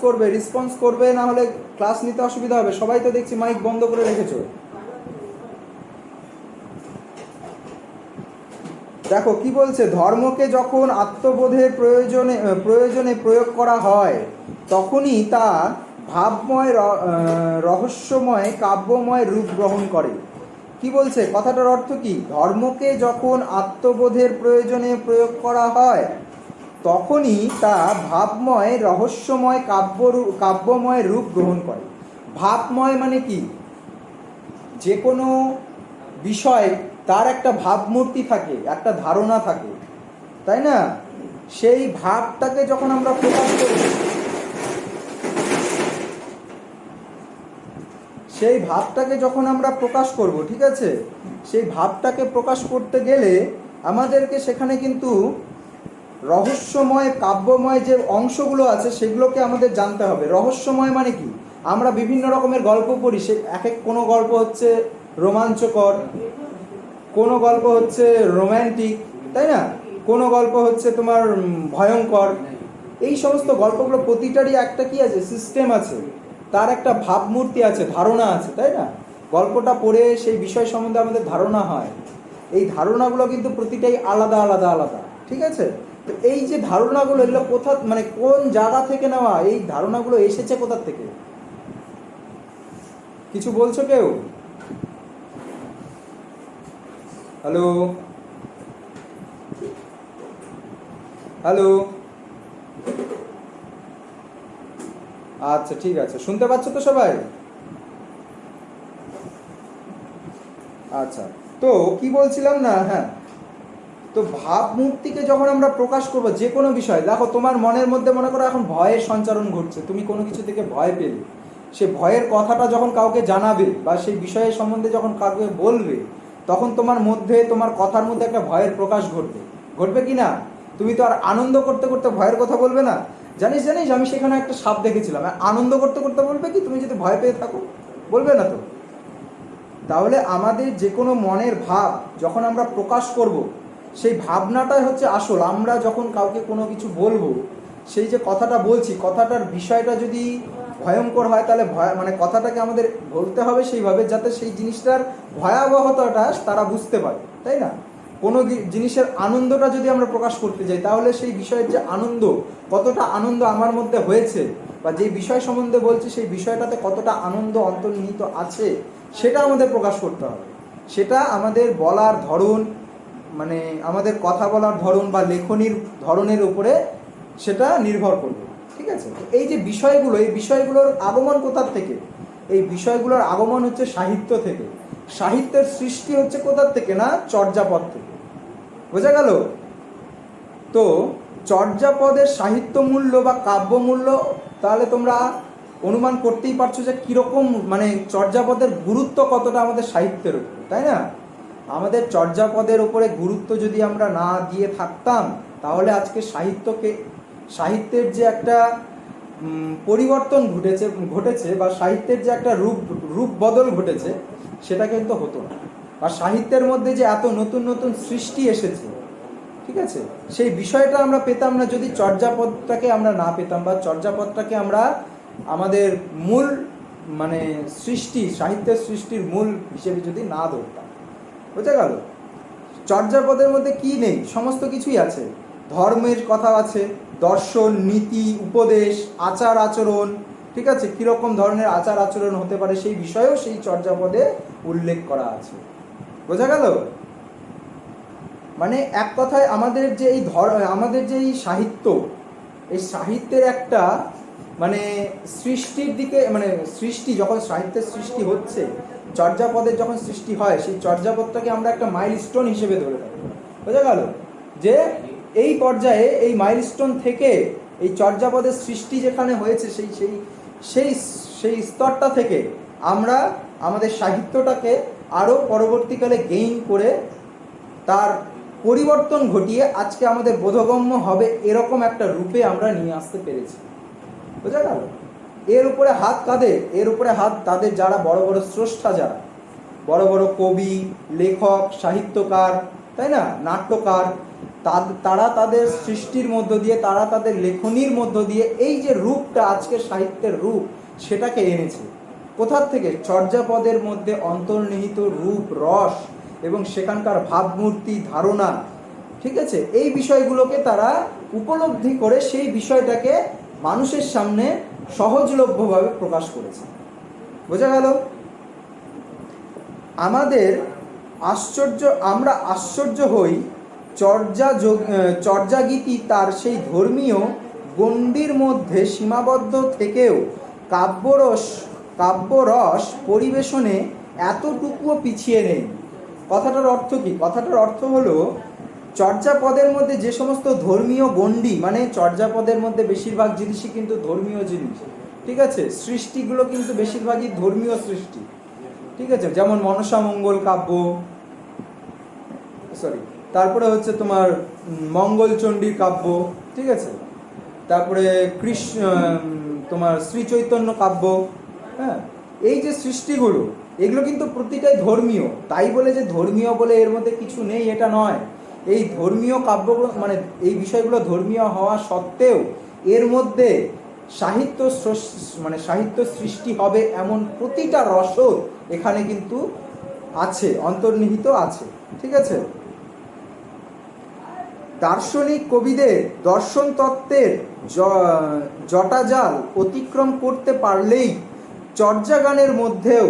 করবে, না হলে ক্লাস নিতে অসুবিধা হবে। সবাই তো দেখছি মাইক বন্ধ করে রেখেছো। দেখো কি বলছে, ধর্মকে যখন আত্মবোধের প্রয়োজনে প্রয়োগ করা হয় তখনই তা ভাবময় রহস্যময় কাব্যময় রূপ গ্রহণ করে। কি বলছে, কথাটার অর্থ কি? ধর্মকে যখন আত্মবোধের প্রয়োজনে প্রয়োগ করা হয় তখনই তা ভাবময় রহস্যময় কাব্যময় রূপ গ্রহণ করে। ভাবময় মানে কি? যে কোনো বিষয় তার একটা ভাবমূর্তি থাকে, একটা ধারণা থাকে, তাই না? সেই ভাবটাকে যখন আমরা প্রকাশ করব, ঠিক আছে, সেই ভাবটাকে প্রকাশ করতে গেলে আমাদেরকে সেখানে কিন্তু রহস্যময় কাব্যময় যে অংশগুলো আছে সেগুলোকে আমাদের জানতে হবে। রহস্যময় মানে কি? আমরা বিভিন্ন রকমের গল্প পড়ি, সে কোনো গল্প হচ্ছে রোমাঞ্চকর, কোনো গল্প হচ্ছে রোম্যান্টিক, তাই না? কোনো গল্প হচ্ছে তোমার ভয়ঙ্কর। এই সমস্ত গল্পগুলো প্রতিটারই একটা কি আছে? সিস্টেম আছে, তার একটা ভাবমূর্তি আছে, ধারণা আছে, তাই না? গল্পটা পড়ে সেই বিষয় সম্বন্ধে আমাদের ধারণা হয়। এই ধারণাগুলো কিন্তু প্রতিটাই আলাদা আলাদা আলাদা, ঠিক আছে। তো এই যে ধারণাগুলো, এগুলো কোথা মানে কোন জায়গা থেকে নেওয়া? এই ধারণাগুলো এসেছে কোথা থেকে? কিছু বলছো কেউ? হ্যালো, হ্যালো, আচ্ছা ঠিক আছে, শুনতে পাচ্ছ তো সবাই? আচ্ছা, তো কি বলছিলাম না, হ্যাঁ, তো ভাবমূর্তিকে যখন আমরা প্রকাশ করব যে কোনো বিষয়, দেখো তোমার মনের মধ্যে মনে করো এখন ভয়ের সঞ্চারণ ঘটছে, তুমি কোনো কিছু থেকে ভয় পেলে, সে ভয়ের কথাটা যখন কাউকে জানাবে বা সেই বিষয়ের সম্বন্ধে যখন কাউকে বলবে, তখন তোমার মধ্যে, তোমার কথার মধ্যে একটা ভয়ের প্রকাশ ঘটবে কি না? তুমি তো আর আনন্দ করতে করতে ভয়ের কথা বলবে না। জানিস আমি সেখানে একটা সাপ দেখেছিলাম, আনন্দ করতে করতে বলবে কি? তুমি যদি ভয় পেয়ে থাকো বলবে না তো। তাহলে আমাদের যে কোনো মনের ভাব যখন আমরা প্রকাশ করব, সেই ভাবনাটাই হচ্ছে আসল। আমরা যখন কাউকে কোনো কিছু বলবো, সেই যে কথাটা বলছি, কথাটার বিষয়টা যদি ভয়ঙ্কর হয়, তাহলে মানে কথাটাকে আমাদের বলতে হবে সেইভাবে যাতে সেই জিনিসটার ভয়াবহতাটা তারা বুঝতে পারে, তাই না? কোনো জিনিসের আনন্দটা যদি আমরা প্রকাশ করতে যাই, তাহলে সেই বিষয়ের যে আনন্দ, কতটা আনন্দ আমার মধ্যে হয়েছে, বা যে বিষয় সম্বন্ধে বলছি সেই বিষয়টাতে কতটা আনন্দ অন্তর্নিহিত আছে, সেটা আমাদের প্রকাশ করতে হবে। সেটা আমাদের বলার ধরন, মানে আমাদের কথা বলার ধরন বা লেখনির ধরনের উপরে সেটা নির্ভর করবে, ঠিক আছে? এই যে বিষয়গুলো, এই বিষয়গুলোর আগমন কোথার থেকে? এই বিষয়গুলোর আগমন হচ্ছে সাহিত্য থেকে। সাহিত্যের সৃষ্টি হচ্ছে কোথার থেকে? না, চর্যাপদ থেকে। বোঝা গেল? তো চর্যাপদের সাহিত্য মূল্য বা কাব্য মূল্য তাহলে তোমরা অনুমান করতেই পারছো যে কীরকম, মানে চর্যাপদের গুরুত্ব কতটা আমাদের সাহিত্যের উপরে, তাই না? আমাদের চর্যাপদের উপরে গুরুত্ব যদি আমরা না দিয়ে থাকতাম, তাহলে আজকে সাহিত্যের যে একটা পরিবর্তন ঘটেছে বা সাহিত্যের যে একটা রূপ বদল ঘটেছে, সেটা কিন্তু হতো না। আর সাহিত্যের মধ্যে যে এত নতুন নতুন সৃষ্টি এসেছে, ঠিক আছে, সেই বিষয়টা আমরা পেতাম না যদি চর্যাপদটাকে আমরা না পেতাম, বা চর্যাপদটাকে আমরা আমাদের মূল, মানে সৃষ্টি, সাহিত্যের সৃষ্টির মূল হিসেবে যদি না ধরতাম। বুঝা গেল? চর্যাপদের মধ্যে কি নেই? সমস্ত কিছুই আছে। ধর্মের কথা আছে, দর্শন, নীতি, উপদেশ, আচার আচরণ, ঠিক আছে, কীরকম ধরনের আচার আচরণ হতে পারে সেই বিষয়েও সেই চর্যাপদে উল্লেখ করা আছে। বোঝা গেল? মানে এক কথায় আমাদের যে এই সাহিত্য, এই সাহিত্যের একটা মানে সৃষ্টির দিকে, মানে সৃষ্টি যখন সাহিত্যের সৃষ্টি হচ্ছে, চর্যাপদের যখন সৃষ্টি হয়, সেই চর্যাপদটাকে আমরা একটা মাইলস্টোন হিসেবে ধরে থাকি। বোঝা গেল? যে এই পর্যায়ে, এই মাইলস্টোন থেকে এই চর্যাপদের সৃষ্টি যেখানে হয়েছে, সেই সেই সেই সেই স্তরটা থেকে আমরা আমাদের সাহিত্যটাকে আরও পরবর্তীকালে গেইন করে তার পরিবর্তন ঘটিয়ে আজকে আমাদের বোধগম্য হবে এরকম একটা রূপে আমরা নিয়ে আসতে পেরেছি। বোঝা গেল? এর উপরে হাত কাদের? এর উপরে হাত তাদের যারা বড় বড় স্রষ্টা, যারা বড় বড় কবি, লেখক, সাহিত্যকার, তাই না, নাট্যকার, তারা তাদের সৃষ্টির মধ্য দিয়ে, তারা তাদের লেখনির মধ্য দিয়ে এই যে রূপটা, আজকের সাহিত্যের রূপ, সেটাকে এনেছে। কোথার থেকে? চর্যাপদের মধ্যে অন্তর্নিহিত রূপ, রস এবং সেখানকার ভাবমূর্তি, ধারণা, ঠিক আছে, এই বিষয়গুলোকে তারা উপলব্ধি করে সেই বিষয়টাকে মানুষের সামনে সহজলভ্যভাবে প্রকাশ করেছে। বোঝা গেল? আমরা আশ্চর্য হই চর্যাগীতি তার সেই ধর্মীয় গণ্ডির মধ্যে সীমাবদ্ধ থেকেও কাব্যরস পরিবেশনে এতটুকুও পিছিয়ে নেই। কথাটার অর্থ কি? কথাটার অর্থ হলো, চর্যাপদের মধ্যে যে সমস্ত ধর্মীয় গণ্ডি, মানে চর্যাপদের মধ্যে বেশিরভাগ জিনিসই কিন্তু ধর্মীয় জিনিস, ঠিক আছে, সৃষ্টিগুলো কিন্তু বেশিরভাগই ধর্মীয় সৃষ্টি, ঠিক আছে, যেমন মনসা মঙ্গল কাব্য, তারপরে হচ্ছে তোমার মঙ্গলচণ্ডীর কাব্য, ঠিক আছে, তারপরে তোমার শ্রী চৈতন্য কাব্য, হ্যাঁ, এই যে সৃষ্টিগুলো, এগুলো কিন্তু প্রতিটাই ধর্মীয়। তাই বলে যে ধর্মীয় বলে এর মধ্যে কিছু নেই, এটা নয়। এই ধর্মীয় কাব্যগুলো, মানে এই বিষয়গুলো ধর্মীয় হওয়া সত্ত্বেও এর মধ্যে সাহিত্য সৃষ্টি হবে এমন প্রতিটা রসদ এখানে কিন্তু আছে, অন্তর্নিহিত আছে, ঠিক আছে। দার্শনিক কবিদের দর্শন তত্ত্বের জটাজাল অতিক্রম করতে পারলেই চর্যাগানের মধ্যেও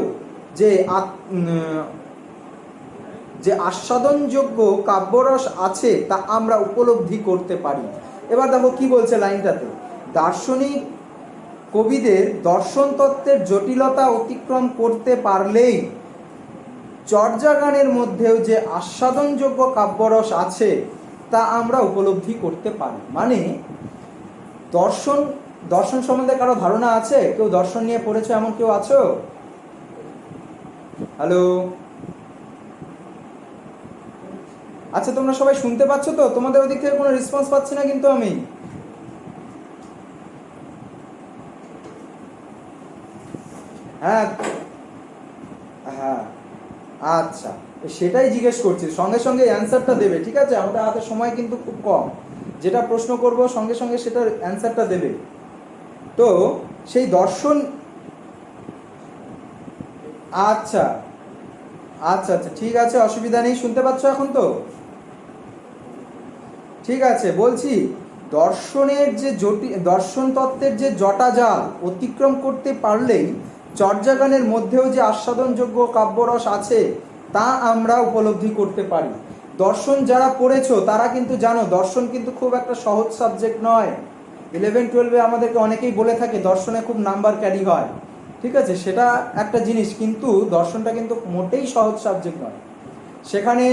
যে আস্বাদনযোগ্য কাব্যরস আছে তা আমরা উপলব্ধি করতে পারি। এবার দেখো কি বলছে লাইনটাতে, দার্শনিক কবিদের দর্শন তত্ত্বের জটিলতা অতিক্রম করতে পারলেই চর্যাগানের মধ্যেও যে আস্বাদনযোগ্য কাব্যরস আছে তা আমরা উপলব্ধি করতে পারি। মানে দর্শন সম্বন্ধে কারো ধারণা আছে? কেউ দর্শন নিয়ে পড়েছে এমন কেউ আছো? হ্যালো, আচ্ছা, তোমরা সবাই শুনতে পাচ্ছ তো? তোমাদের ওদিক থেকে কোনো রেসপন্স পাচ্ছি না কিন্তু আমি। হ্যাঁ হ্যাঁ, আচ্ছা, সেটাই জিজ্ঞেস করছি, সঙ্গে সঙ্গে অ্যান্সারটা দেবে, ঠিক আছে? আমাদের হাতে সময় কিন্তু খুব কম, যেটা প্রশ্ন করব সঙ্গে সঙ্গে সেটার অ্যান্সারটা দেবে। তো সেই দর্শন, আচ্ছা আচ্ছা আচ্ছা ঠিক আছে, অসুবিধা নেই, শুনতে পাচ্ছ এখন তো? ঠিক আছে, বলছি দর্শনের যে দর্শন তত্ত্বের যে জটাজাল অতিক্রম করতে পারলেই চর্যাগানের মধ্যেও যে আস্বাদনযোগ্য কাব্যরস আছে তা আমরা উপলব্ধি করতে পারি। দর্শন যারা পড়েছো তারা কিন্তু জানো দর্শন কিন্তু খুব একটা সহজ সাবজেক্ট নয়। 11-12-এ আমাদেরকে অনেকেই বলে থাকে দর্শনে খুব নাম্বার ক্যারি হয়, ঠিক আছে, সেটা একটা জিনিস, কিন্তু দর্শনটা কিন্তু মোটেই সহজ সাবজেক্ট নয়। সেখানে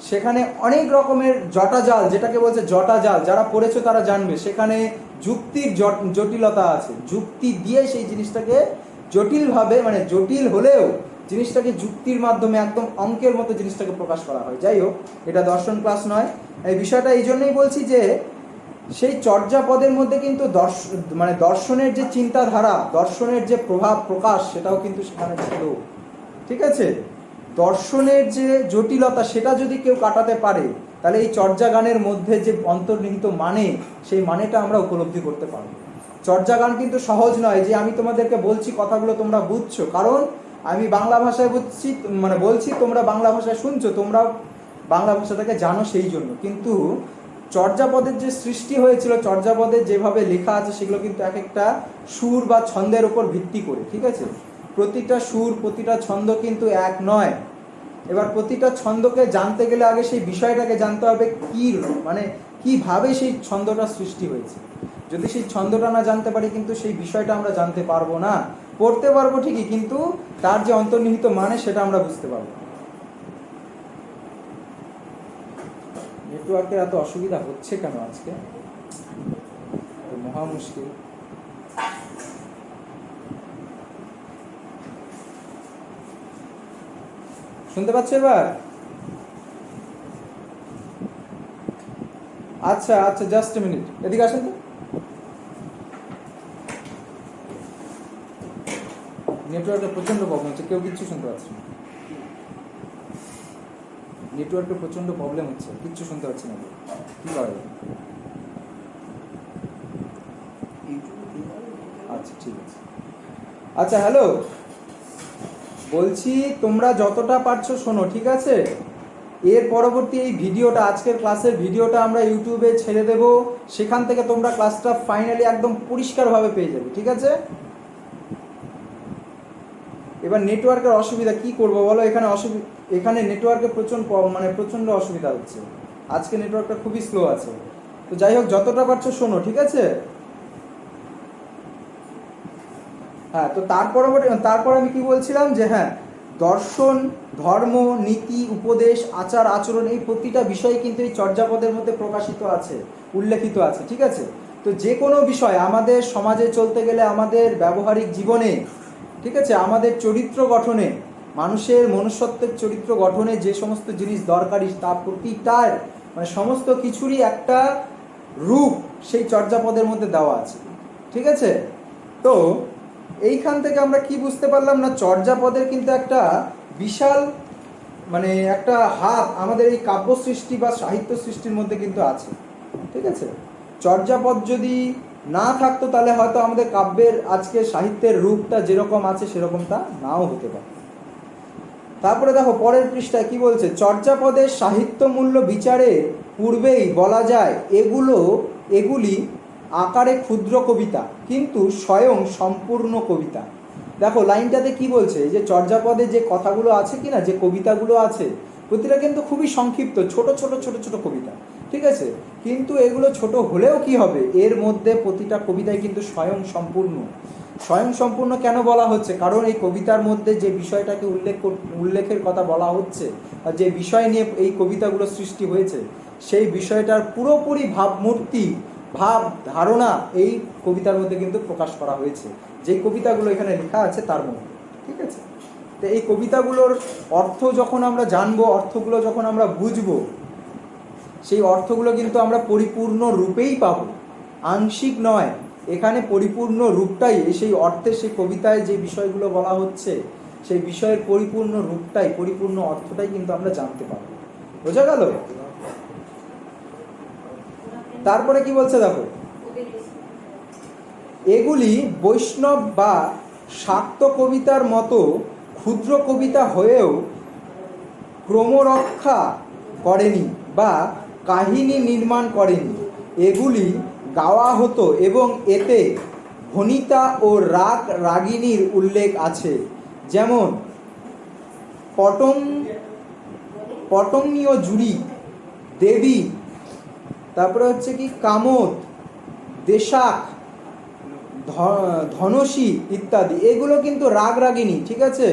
সেখানে অনেক রকমের জটাজাল, যেটাকে বলছে জটাজাল, যারা পড়েছো তারা জানবে। সেখানে যুক্তির জটিলতা আছে, যুক্তি দিয়ে সেই জিনিসটাকে জটিলভাবে, মানে জটিল হলেও জিনিসটাকে যুক্তির মাধ্যমে একদম অঙ্কের মতো জিনিসটাকে প্রকাশ করা হয়। যাই হোক, এটা দর্শন ক্লাস নয়। এই বিষয়টা এই জন্যই বলছি যে সেই চর্যাপদের মধ্যে কিন্তু মানে দর্শনের যে চিন্তাধারা, দর্শনের যে প্রভাব প্রকাশ, সেটাও কিন্তু সেখানে ছিল, ঠিক আছে? দর্শনের যে জটিলতা সেটা যদি কেউ কাটাতে পারে তাহলে এই চর্যাগানের মধ্যে যে অন্তর্নিহিত মানে, সেই মানেটা আমরা উপলব্ধি করতে পারবো। চর্যাগান কিন্তু সহজ নয় যে আমি তোমাদেরকে বলছি কথাগুলো তোমরা বুঝছো, কারণ আমি বাংলা ভাষায় বুঝছি, মানে বলছি, তোমরা বাংলা ভাষায় শুনছো, তোমরা বাংলা ভাষাটাকে জানো সেই জন্য। কিন্তু চর্যাপদের যে সৃষ্টি হয়েছিল, চর্যাপদের যেভাবে লেখা আছে সেগুলো কিন্তু এক একটা সুর বা ছন্দের উপর ভিত্তি করে, ঠিক আছে? প্রতিটা সুর, প্রতিটা ছন্দ কিন্তু এক নয়। এবার প্রতিটা ছন্দকে জানতে গেলে আগে সেই বিষয়টাকে জানতে হবে, কি মানে কিভাবে সেই ছন্দটা সৃষ্টি হয়েছে। যদি সেই ছন্দটা না জানতে পারি কিন্তু সেই বিষয়টা আমরা জানতে পারবো না। পড়তে পারবো ঠিকই, কিন্তু তার যে অন্তর্নিহিত মানে সেটা আমরা বুঝতে পারবো। নেটওয়ার্কের এত অসুবিধা হচ্ছে কেন আজকে, মহা মুশকিল। শুনতে পাচ্ছ এবার? আচ্ছা আচ্ছা, জাস্ট এ মিনিট, এদিকে আসেন তো। নেটওয়ার্কের প্রচন্ড প্রবলেম হচ্ছে, কেউ কিচ্ছু শুনতে পাচ্ছে না। নেটওয়ার্কের প্রচন্ড প্রবলেম হচ্ছে, কিচ্ছু শুনতে পাচ্ছি না, কি করা যাবে? আচ্ছা ঠিক আছে। আচ্ছা হ্যালো, বলছি তোমরা যতটা পারছো শোনো, ঠিক আছে? এর পরবর্তী এই ভিডিওটা, আজকের ক্লাসের ভিডিওটা আমরা ইউটিউবে ছেড়ে দেব, সেখান থেকে তোমরা ক্লাসটা ফাইনালি একদম পরিষ্কারভাবে পেয়ে যাবে, ঠিক আছে? এবার নেটওয়ার্কের অসুবিধা কি করব বলো, এখানে নেটওয়ার্কের প্রচণ্ড অসুবিধা হচ্ছে, আজকে নেটওয়ার্কটা খুবই স্লো আছে। তো যাই হোক, যতটা পারছো শোনো, ঠিক আছে? হ্যাঁ, তো তারপর আমি কি বলছিলাম যে হ্যাঁ, দর্শন, ধর্ম, নীতি, উপদেশ, আচার আচরণ, এই প্রতিটা বিষয় কিন্তু এই চর্যাপদের মধ্যে প্রকাশিত আছে, উল্লেখিত আছে, ঠিক আছে? তো যে কোনো বিষয় আমাদের সমাজে চলতে গেলে, আমাদের ব্যবহারিক জীবনে, ঠিক আছে, আমাদের চরিত্র গঠনে, মানুষের মনুষ্যত্বের চরিত্র গঠনে যে সমস্ত জিনিস দরকারি, তা প্রতিটার মানে সমস্ত কিছুরই একটা রূপ সেই চর্যাপদের মধ্যে দেওয়া আছে, ঠিক আছে? তো এইখান থেকে আমরা কি বুঝতে পারলাম না, চর্যাপদের কিন্তু একটা বিশাল মানে একটা হাত আমাদের এই কাব্য সৃষ্টি বা সাহিত্য সৃষ্টির মধ্যে কিন্তু আছে, ঠিক আছে? চর্যাপদ যদি না থাকতো তাহলে হয়তো আমাদের কাব্যের আজকে সাহিত্যের রূপটা যেরকম আছে সেরকমটা নাও হতে পারে। তারপরে দেখো পরের পৃষ্ঠায় কি বলছে, চর্যাপদের সাহিত্য মূল্য বিচারে পূর্বেই বলা যায় এগুলি আকারে ক্ষুদ্র কবিতা কিন্তু স্বয়ং সম্পূর্ণ কবিতা। দেখো লাইনটাতে কি বলছে, যে চর্যাপদে যে কথাগুলো আছে কিনা, যে কবিতাগুলো আছে, প্রতিটা কিন্তু খুবই সংক্ষিপ্ত, ছোট ছোট ছোট ছোট কবিতা, ঠিক আছে? কিন্তু এগুলো ছোট হলেও কি হবে, এর মধ্যে প্রতিটা কবিতায় কিন্তু স্বয়ং সম্পূর্ণ। স্বয়ং সম্পূর্ণ কেন বলা হচ্ছে? কারণ এই কবিতার মধ্যে যে বিষয়টাকে উল্লেখের কথা বলা হচ্ছে, আর যে বিষয় নিয়ে এই কবিতাগুলো সৃষ্টি হয়েছে, সেই বিষয়টার পুরোপুরি ভাবমূর্তি, ভাব ধারণা এই কবিতার মধ্যে কিন্তু প্রকাশ করা হয়েছে, যে কবিতাগুলো এখানে লেখা আছে তার মধ্যে, ঠিক আছে? তো এই কবিতাগুলোর অর্থ যখন আমরা জানবো, অর্থগুলো যখন আমরা বুঝবো, সেই অর্থগুলো কিন্তু আমরা পরিপূর্ণ রূপেই পাবো, আংশিক নয়। এখানে পরিপূর্ণ রূপটাই সেই অর্থের, সেই কবিতায় যে বিষয়গুলো বলা হচ্ছে সেই বিষয়ের পরিপূর্ণ রূপটাই, পরিপূর্ণ অর্থটাই কিন্তু আমরা জানতে পারবো। বোঝা গেল? তারপরে কি বলছে দেখো, এগুলি বৈষ্ণব বা শাক্ত কবিতার মতো ক্ষুদ্র কবিতা হয়েও ক্রমরক্ষা করেনি বা কাহিনী নির্মাণ করেনি। এগুলি গাওয়া হতো এবং এতে ভণিতা ও রাগ রাগিনীর উল্লেখ আছে, যেমন পটঙ্গীয় জুড়ি, দেবী, তারপরে হচ্ছে কি কামোদ, দেশাক, ধনসী ইত্যাদি। এগুলো কিন্তু রাগ রাগিনী, ঠিক আছে?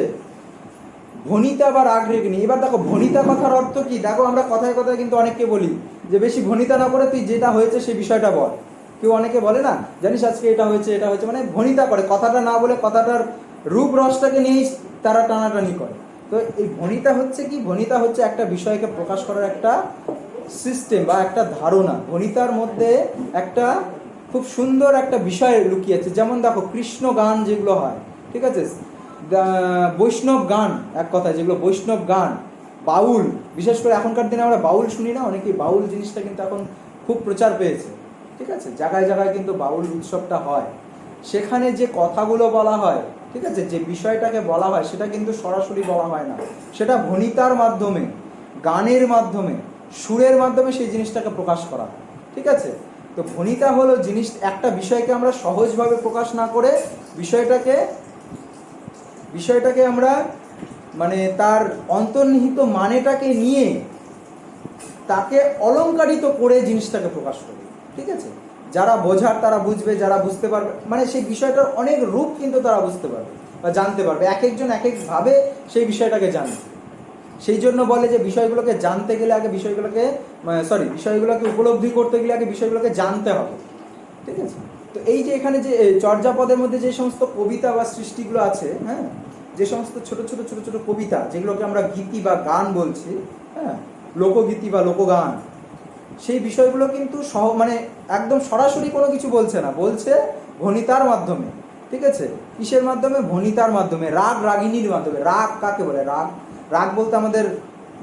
ভণিতা বা রাগ রাগিনী। এবার দেখো ভণিতা কথার অর্থ কি, দেখো আমরা কথায় কথায় কিন্তু অনেককে বলি যে বেশি ভণিতা না করে তুই যেটা হয়েছে সেই বিষয়টা বল। কেউ অনেকে বলে না, জানিস আজকে এটা হয়েছে এটা হয়েছে, মানে ভণিতা করে, কথাটা না বলে কথাটার রূপ রসটাকে নিয়েই তারা টানাটানি করে। তো এই ভণিতা হচ্ছে কি, ভণিতা হচ্ছে একটা বিষয়কে প্রকাশ করার একটা সিস্টেম বা একটা ধারণা। ভণিতার মধ্যে একটা খুব সুন্দর একটা বিষয় লুকিয়ে আছে। যেমন দেখো কৃষ্ণ গান যেগুলো হয়, ঠিক আছে, বৈষ্ণব গান, এক কথায় যেগুলো বৈষ্ণব গান, বাউল, বিশেষ করে এখনকার দিনে আমরা বাউল শুনি না, অনেকেই বাউল জিনিসটা কিন্তু এখন খুব প্রচার পেয়েছে, ঠিক আছে, জায়গায় জায়গায় কিন্তু বাউল উৎসবটা হয়। সেখানে যে কথাগুলো বলা হয়, ঠিক আছে, যে বিষয়টাকে বলা হয় সেটা কিন্তু সরাসরি বলা হয় না, সেটা ভণিতার মাধ্যমে, গানের মাধ্যমে, সুরের মাধ্যমে সেই জিনিসটাকে প্রকাশ করা হয়, ঠিক আছে। তো ভণিতা হলো জিনিস, একটা বিষয়কে আমরা সহজভাবে প্রকাশ না করে বিষয়টাকে আমরা মানে তার অন্তর্নিহিত মানেটাকে নিয়ে তাকে অলংকারিত করে জিনিসটাকে প্রকাশ করি, ঠিক আছে। যারা বোঝার তারা বুঝবে, যারা বুঝতে পারবে, মানে সেই বিষয়টার অনেক রূপ কিন্তু তারা বুঝতে পারবে বা জানতে পারবে। এক একজন এক একভাবে সেই বিষয়টাকে জানবে। সেই জন্য বলে যে বিষয়গুলোকে জানতে গেলে আগে বিষয়গুলোকে উপলব্ধি করতে গেলে আগে বিষয়গুলোকে জানতে হবে, ঠিক আছে। তো এই যে এখানে যে চর্যাপদের মধ্যে যে সমস্ত কবিতা বা সৃষ্টিগুলো আছে, হ্যাঁ, যে সমস্ত ছোট ছোট ছোট ছোট কবিতা যেগুলোকে আমরা গীতি বা গান বলছি, হ্যাঁ, লোকগীতি বা লোকগান, সেই বিষয়গুলো কিন্তু মানে একদম সরাসরি কোনো কিছু বলছে না, বলছে ভণিতার মাধ্যমে, ঠিক আছে। কিসের মাধ্যমে? ভণিতার মাধ্যমে, রাগ রাগিনীর মাধ্যমে। রাগ কাকে বলে? রাগ, রাগ বলতে আমাদের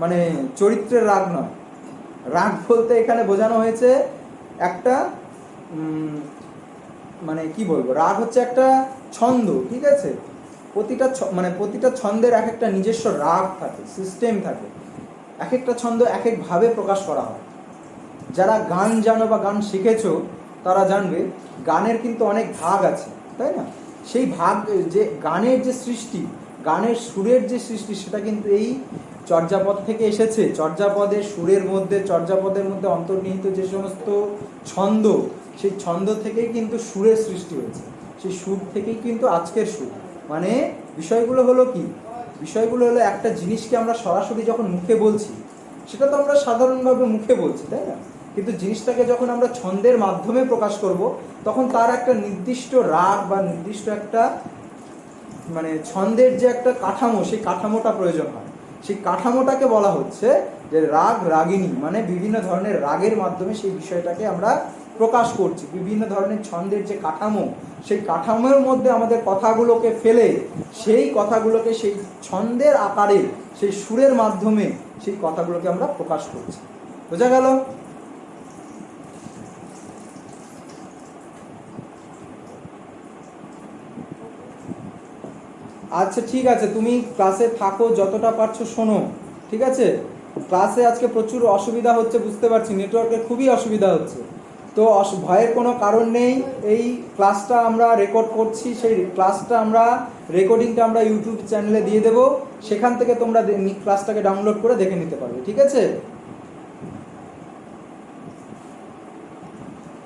মানে চরিত্রের রাগ নয়। রাগ বলতে এখানে বোঝানো হয়েছে একটা মানে কি বলবো, রাগ হচ্ছে একটা ছন্দ, ঠিক আছে। প্রতিটা ছন্দের এক একটা নিজস্ব রাগ থাকে, সিস্টেম থাকে, এক একটা ছন্দ এক একভাবে প্রকাশ করা হয়। যারা গান জানো বা গান শিখেছো তারা জানবে গানের কিন্তু অনেক ভাগ আছে, তাই না? সেই ভাগ, যে গানের যে সৃষ্টি, গানের সুরের যে সৃষ্টি, সেটা কিন্তু এই চর্যাপদ থেকে এসেছে। চর্যাপদের সুরের মধ্যে, চর্যাপদের মধ্যে অন্তর্নিহিত যে সমস্ত ছন্দ, সেই ছন্দ থেকেই কিন্তু সুরের সৃষ্টি হয়েছে। সেই সুর থেকেই কিন্তু আজকের সুর। মানে বিষয়গুলো হলো কি, বিষয়গুলো হলো একটা জিনিসকে আমরা সরাসরি যখন মুখে বলছি, সেটা তো আমরা সাধারণভাবে মুখে বলছি, তাই না? কিন্তু জিনিসটাকে যখন আমরা ছন্দের মাধ্যমে প্রকাশ করব, তখন তার একটা নির্দিষ্ট রাগ বা নির্দিষ্ট একটা মানে ছন্দের যে একটা কাঠামো, সেই কাঠামোটা প্রয়োজন হয়। সেই কাঠামোটাকে বলা হচ্ছে যে রাগ রাগিনী। মানে বিভিন্ন ধরনের রাগের মাধ্যমে সেই বিষয়টাকে আমরা প্রকাশ করছি। বিভিন্ন ধরনের ছন্দের যে কাঠামো, সেই কাঠামোর মধ্যে আমাদের কথাগুলোকে ফেলে সেই কথাগুলোকে সেই ছন্দের আকারে, সেই সুরের মাধ্যমে সেই কথাগুলোকে আমরা প্রকাশ করছি। বোঝা গেল? আচ্ছা ঠিক আছে, তুমি ক্লাসে থাকো, যতটা পারছো শোনো, ঠিক আছে। ক্লাসে আজকে প্রচুর অসুবিধা হচ্ছে, বুঝতে পারছি, নেটওয়ার্কের খুবই অসুবিধা হচ্ছে। তো ভয়ের কোনো কারণ নেই। এই ক্লাসটা আমরা রেকর্ড করছি, সেই ক্লাসটা আমরা রেকর্ডিংটা আমরা ইউটিউব চ্যানেলে দিয়ে দেবো, সেখান থেকে তোমরা ক্লাসটাকে ডাউনলোড করে দেখে নিতে পারবে, ঠিক আছে।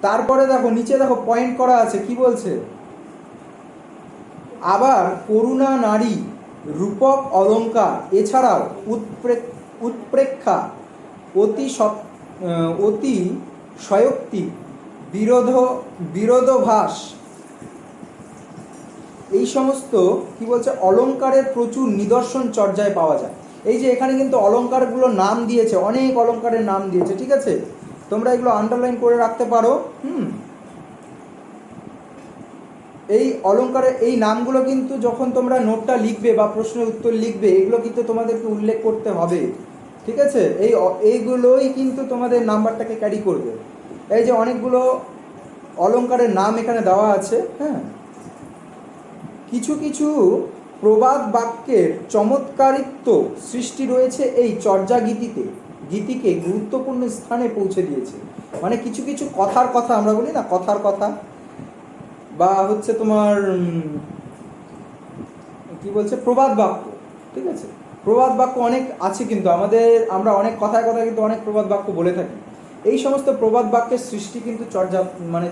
তারপরে দেখো নিচে দেখো পয়েন্ট করা আছে, কি বলছে, আবার করুণা নারী, রূপক অলঙ্কার, এছাড়াও উৎপ্রেক্ষা, অতি সয়োক্তি, বিরোধভাস, এই সমস্ত কি বলছে অলঙ্কারের প্রচুর নিদর্শন চর্যায় পাওয়া যায়। এই যে এখানে কিন্তু অলঙ্কারগুলোর নাম দিয়েছে, অনেক অলঙ্কারের নাম দিয়েছে, ঠিক আছে। তোমরা এগুলো আন্ডারলাইন করে রাখতে পারো। এই অলঙ্কারের এই নামগুলো কিন্তু যখন তোমরা নোটটা লিখবে বা প্রশ্নের উত্তর লিখবে, এগুলো কিন্তু তোমাদেরকে উল্লেখ করতে হবে, ঠিক আছে? এইগুলোই কিন্তু তোমাদের নাম্বারটাকে ক্যারি করবে। এই যে অনেকগুলো অলঙ্কারের নাম এখানে দেওয়া আছে, হ্যাঁ, কিছু কিছু প্রবাদ বাক্যের চমৎকারিত্ব সৃষ্টি রয়েছে এই চর্যা গীতিকে গুরুত্বপূর্ণ স্থানে পৌঁছে দিয়েছে। মানে কিছু কিছু কথার কথা, আমরা বলি না কথার কথা, বা হচ্ছে তোমার কি বলছে প্রবাদ বাক্য, ঠিক আছে? প্রবাদ বাক্য অনেক আছে কিন্তু আমরা অনেক কথায় কথায় কিন্তু অনেক প্রবাদ বাক্য বলে থাকি। এই সমস্ত প্রবাদ বাক্যের সৃষ্টি কিন্তু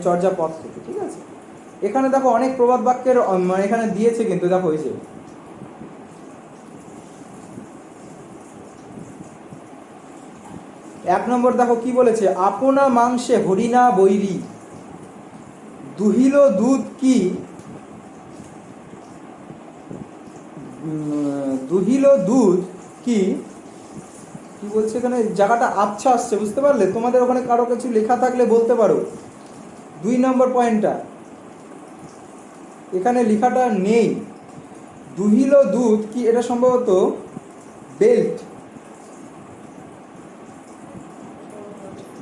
চর্যাপদ থেকে, ঠিক আছে? এখানে দেখো অনেক প্রবাদ বাক্যের এখানে দিয়েছে কিন্তু, দেখো এই যে 1 নম্বর দেখো কি বলেছে, আপনা মাংসে হরিণা বৈরী, দুহিল দুধ কি কি বলছে এখানে, জায়গাটা আবছা আসছে, বুঝতে পারলে? তোমাদের ওখানে কারো কিছু লেখা থাকলে বলতে পারো। 2 নম্বর পয়েন্টটা এখানে লেখাটা নেই। দুহিল দুধ কি, এটা সম্ভবত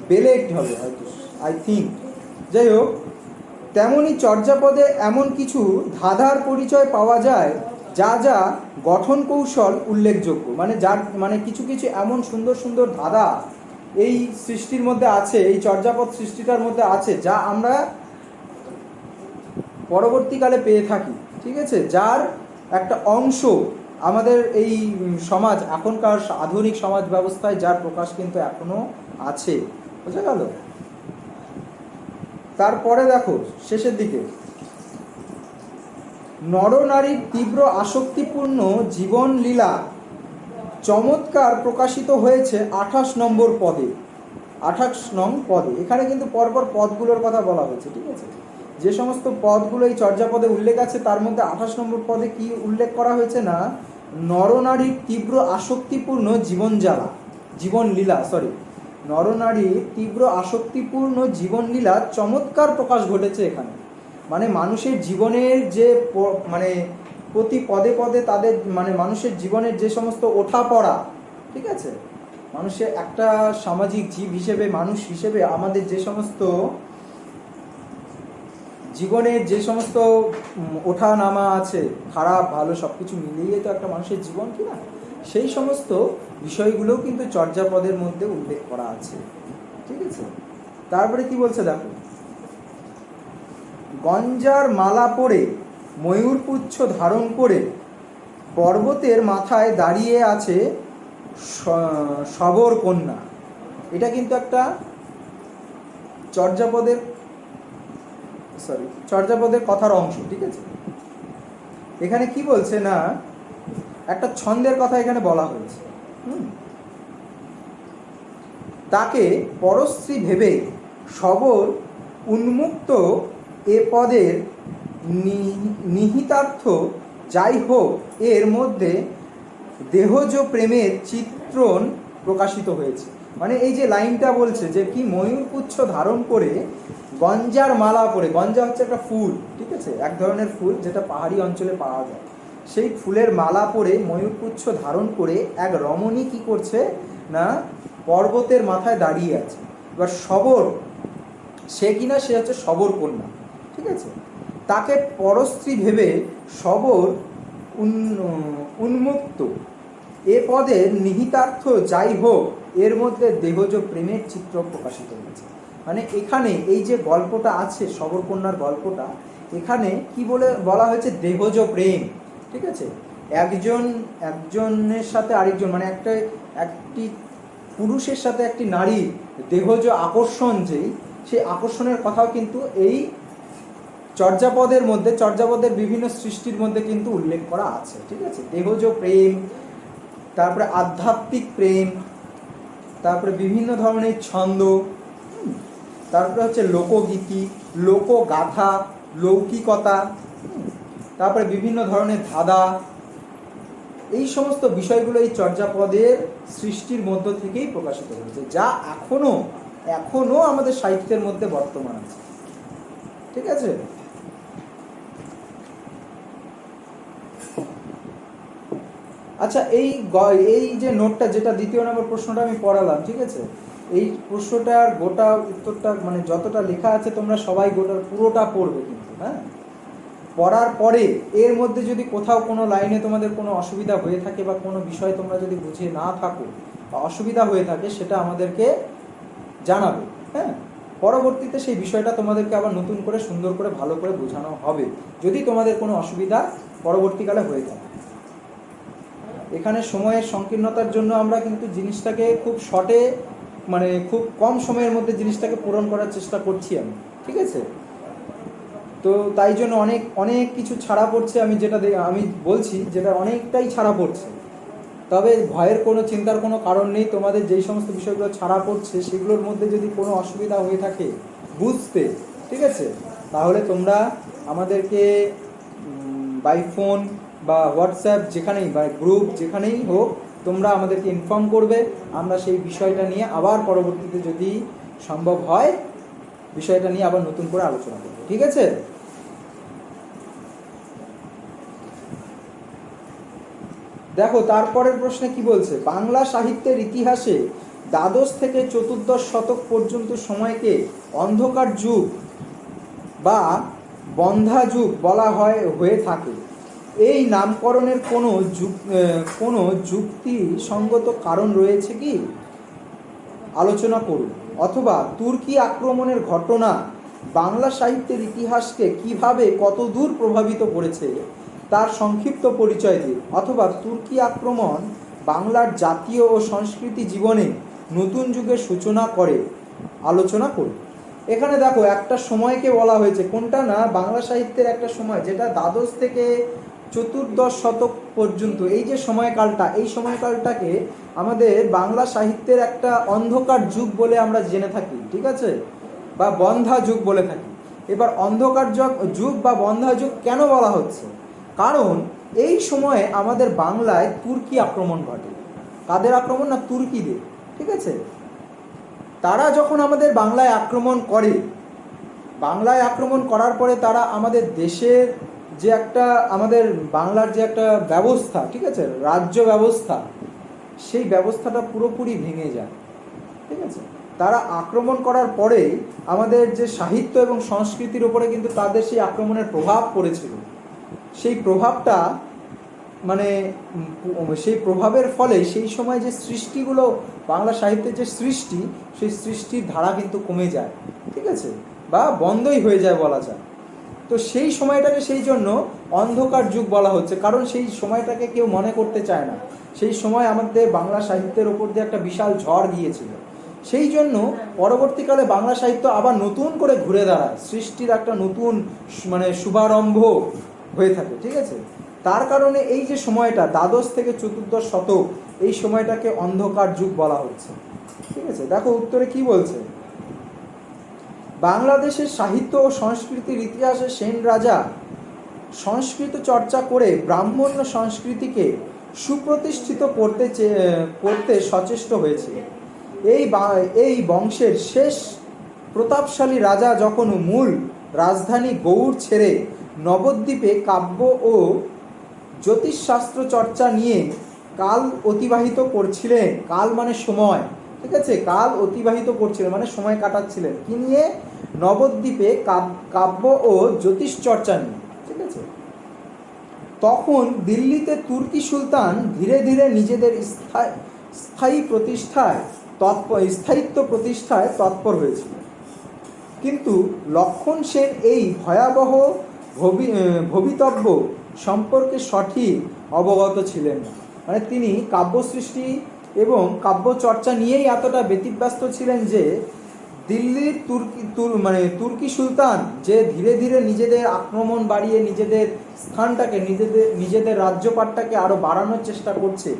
বেলেট হবে হয়তো, আই থিঙ্ক। যাই হোক, তেমনি চর্যাপদে এমন কিছু ধাঁধার পরিচয় পাওয়া যায় যা যা গঠন কৌশল উল্লেখযোগ্য। মানে কিছু কিছু এমন সুন্দর সুন্দর ধাঁধা এই সৃষ্টির মধ্যে আছে, এই চর্যাপদ সৃষ্টিটার মধ্যে আছে, যা আমরা পরবর্তীকালে পেয়ে থাকি, ঠিক আছে? যার একটা অংশ আমাদের এই সমাজ, এখনকার আধুনিক সমাজ ব্যবস্থায় যার প্রকাশ কিন্তু এখনো আছে, বোঝা গেল? তারপরে দেখো শেষের দিকে, নরনারীর তীব্র আসক্তিপূর্ণ জীবন লীলা চমৎকার প্রকাশিত হয়েছে 28 নম্বর পদে। 28 নং পদে এখানে কিন্তু পরপর পদগুলোর কথা বলা হয়েছে, ঠিক আছে? যে সমস্ত পদগুলো এই চর্যাপদে উল্লেখ আছে তার মধ্যে 28 নম্বর পদে কি উল্লেখ করা হয়েছে না, নরনারীর তীব্র আসক্তিপূর্ণ নরনারীর তীব্র আসক্তিপূর্ণ জীবনলীলা চমৎকার প্রকাশ ঘটেছে এখানে। মানে মানুষের জীবনের যে প্রতি পদে পদে তাদের মানুষের জীবনের যে সমস্ত ওঠাপড়া, ঠিক আছে? মানুষের একটা সামাজিক জীব হিসেবে, মানুষ হিসেবে আমাদের যে সমস্ত জীবনের যে সমস্ত ওঠা নামা আছে, খারাপ ভালো সব কিছু মিলিয়ে তো একটা মানুষের জীবন, কি না? সেই সমস্ত বিষয়গুলোও কিন্তু চর্যাপদের মধ্যে উল্লেখ করা আছে, ঠিক আছে? তারপরে কি বলছে দেখো, গঞ্জার মালা পরে ময়ূরপুচ্ছ ধারণ করে পর্বতের মাথায় দাঁড়িয়ে আছে শবর কন্যা। এটা কিন্তু একটা চর্যাপদের কথার অংশ, ঠিক আছে? এখানে কি বলছে না, একটা ছন্দের কথা এখানে বলা হয়েছে। তাকে পরশ্রী ভেবে শবর উন্মুক্ত এ পদের নিহিতার্থ যাই হোক, এর মধ্যে দেহজ প্রেমের চিত্রণ প্রকাশিত হয়েছে। মানে এই যে লাইনটা বলছে যে কি, ময়ূরপুচ্ছ ধারণ করে গঞ্জার মালা পরে, গঞ্জা হচ্ছে একটা ফুল, ঠিক আছে? এক ধরনের ফুল যেটা পাহাড়ি অঞ্চলে পাওয়া যায়। সেই ফুলের মালা পরে ময়ূরপুচ্ছ ধারণ করে এক রমণী কি করছে না, পর্বতের মাথায় দাঁড়িয়ে আছে। এবার শবর, সে হচ্ছে শবর কন্যা, ঠিক আছে? তাকে পরস্ত্রী ভেবে শবর উন্মুক্ত এ পদের নিহিতার্থ যাই হোক, এর মধ্যে দেহজ প্রেমের চিত্র প্রকাশিত হয়েছে। মানে এখানে এই যে গল্পটা আছে, শবরকন্যার গল্পটা, এখানে কি বলা হয়েছে, দেহজ প্রেম, ঠিক আছে? একজনের সাথে আরেকজন, মানে একটি পুরুষের সাথে একটি নারী দেহজ আকর্ষণ, সেই আকর্ষণের কথাও কিন্তু এই চর্যাপদের বিভিন্ন সৃষ্টির মধ্যে কিন্তু উল্লেখ করা আছে, ঠিক আছে? দেহজ প্রেম, তারপরে আধ্যাত্মিক প্রেম, তারপরে বিভিন্ন ধরনের ছন্দ, তারপরে হচ্ছে লোকগীতি, লোকগাথা, লৌকিকতা, তারপরে বিভিন্ন ধরনের ধাঁধা, এই সমস্ত বিষয়গুলো এই চর্যাপদের সৃষ্টির মধ্য থেকেই প্রকাশিত হয়েছে, যা এখনো আমাদের সাহিত্যের মধ্যে বর্তমান আছে, ঠিক আছে? আচ্ছা, এই যে নোটটা, যেটা দ্বিতীয় নম্বর প্রশ্নটা আমি পড়ালাম, ঠিক আছে, এই প্রশ্নটার গোটা উত্তরটা মানে যতটা লেখা আছে তোমরা সবাই গোটার পুরোটা পড়বে কিন্তু, হ্যাঁ। পড়ার পরে এর মধ্যে যদি কোথাও কোনো লাইনে তোমাদের কোনো অসুবিধা হয়ে থাকে বা কোনো বিষয় তোমরা যদি বুঝে না থাকো বা অসুবিধা হয়ে থাকে, সেটা আমাদেরকে জানাবে, হ্যাঁ। পরবর্তীতে সেই বিষয়টা তোমাদেরকে আবার নতুন করে সুন্দর করে ভালো করে বোঝানো হবে যদি তোমাদের কোনো অসুবিধা পরবর্তীকালে হয়ে থাকে। এখানে সময়ের সংকীর্ণতার জন্য আমরা কিন্তু জিনিসটাকে খুব শর্টে মানে খুব কম সময়ের মধ্যে জিনিসটাকে পূরণ করার চেষ্টা করছি আমি, ঠিক আছে। তো তাই জন্য অনেক অনেক কিছু ছাড়া পড়ছে, আমি বলছি যেটা অনেকটাই ছাড়া পড়ছে। তবে ভয়ের কোনো চিন্তার কোনো কারণ নেই। তোমাদের যেই সমস্ত বিষয়গুলো ছাড়া পড়ছে সেগুলোর মধ্যে যদি কোনো অসুবিধা হয়ে থাকে বুঝতে, ঠিক আছে, তাহলে তোমরা আমাদেরকে বাই ফোন বা হোয়াটসঅ্যাপ যেখানেই বা গ্রুপ যেখানেই হোক তোমরা আমাদেরকে ইনফর্ম করবে। আমরা সেই বিষয়টা নিয়ে আবার পরবর্তীতে যদি সম্ভব হয় বিষয়টা নিয়ে আবার নতুন করে আলোচনা করব, ঠিক আছে। দেখো তারপরের প্রশ্নে কি বলছে, বাংলা সাহিত্যের ইতিহাসে দ্বাদশ থেকে চতুর্দশ শতক পর্যন্ত সময়কে অন্ধকার যুগ বা বন্ধা যুগ বলা হয়ে থাকে। এই নামকরণের কোনো যুক্তিসঙ্গত কারণ রয়েছে কি, আলোচনা করুন। অথবা তুর্কি আক্রমণের ঘটনা বাংলা সাহিত্যের ইতিহাসকে কিভাবে কতদূর প্রভাবিত করেছে তার সংক্ষিপ্ত পরিচয় দিন। অথবা তুর্কি আক্রমণ বাংলার জাতীয় ও সংস্কৃতি জীবনে নতুন যুগের সূচনা করে, আলোচনা করুন। এখানে দেখো একটা সময়কে বলা হয়েছে, কোনটা না, বাংলা সাহিত্যের একটা সময় যেটা দ্বাদশ থেকে চতুর্দশ শতক পর্যন্ত এই যে সময়কালটা, এই সময়কালটাকে আমাদের বাংলা সাহিত্যের একটা অন্ধকার যুগ বলে আমরা জেনে থাকি, ঠিক আছে, বা বন্ধা যুগ বলে থাকি। এবার অন্ধকার যুগ বা বন্ধা যুগ কেন বলা হচ্ছে, কারণ এই সময়ে আমাদের বাংলায় তুর্কি আক্রমণ ঘটে। কাদের আক্রমণ না, তুর্কিদের, ঠিক আছে। তারা যখন আমাদের বাংলায় আক্রমণ করে, বাংলায় আক্রমণ করার পরে তারা আমাদের দেশের যে একটা আমাদের বাংলার যে একটা ব্যবস্থা, ঠিক আছে, রাজ্য ব্যবস্থা, সেই ব্যবস্থাটা পুরোপুরি ভেঙে যায়, ঠিক আছে। তারা আক্রমণ করার পরে আমাদের যে সাহিত্য এবং সংস্কৃতির উপরে কিন্তু তাদের সেই আক্রমণের প্রভাব পড়েছিল। সেই প্রভাবটা মানে সেই প্রভাবের ফলে সেই সময় যে সৃষ্টিগুলো, বাংলা সাহিত্যের যে সৃষ্টি, সেই সৃষ্টির ধারা কিন্তু কমে যায়, ঠিক আছে, বা বন্ধই হয়ে যায় বলা যায়। তো সেই সময়টাকে সেই জন্য অন্ধকার যুগ বলা হচ্ছে, কারণ সেই সময়টাকে কেউ মনে করতে চায় না। সেই সময় আমাদের বাংলা সাহিত্যের ওপর দিয়ে একটা বিশাল ঝড় গিয়েছিল। সেই জন্য পরবর্তীকালে বাংলা সাহিত্য আবার নতুন করে ঘুরে দাঁড়ায়, সৃষ্টির একটা নতুন মানে শুভারম্ভ হয়ে থাকে, ঠিক আছে। তার কারণে এই যে সময়টা দ্বাদশ থেকে চতুর্দশ শতক, এই সময়টাকে অন্ধকার যুগ বলা হচ্ছে, ঠিক আছে। দেখো উত্তরে কি বলছে, বাংলাদেশের সাহিত্য ও সংস্কৃতির ইতিহাসে সেন রাজা সংস্কৃত চর্চা করে ব্রাহ্মণ্য সংস্কৃতিকে সুপ্রতিষ্ঠিত করতে সচেষ্ট হয়েছে। এই বংশের শেষ প্রতাপশালী রাজা যখন মূল রাজধানী গৌড় ছেড়ে নবদ্বীপে কাব্য ও জ্যোতিষশাস্ত্র চর্চা নিয়ে কাল অতিবাহিত করছিলেন, কাল মানে সময়, ঠিক আছে, কাল অতিবাহিত করছিলেন মানে সময় কাটাচ্ছিলেন কি নিয়ে, নবদ্বীপে কাব্য ও জ্যোতিষ চর্চা নিয়ে, ঠিক আছে। তখন দিল্লিতে তুর্কি সুলতান ধীরে ধীরে নিজেদের স্থায়িত্ব প্রতিষ্ঠায় তৎপর হয়েছিল। কিন্তু লক্ষণ সেন এই ভয়াবহ ভবিতব্য সম্পর্কে সঠিক অবগত ছিলেন না। মানে তিনি কাব্য সৃষ্টি এবং কাব্য চর্চা নিয়েই এতটা ব্যতিব্যস্ত ছিলেন যে দিল্লির তুর্কি সুলতান যে ধীরে ধীরে নিজেদের আক্রমণ বাড়িয়ে নিজেদের স্থানটাকে নিজেদের রাজ্যপাটটাকে আরও বাড়ানোর চেষ্টা করছে,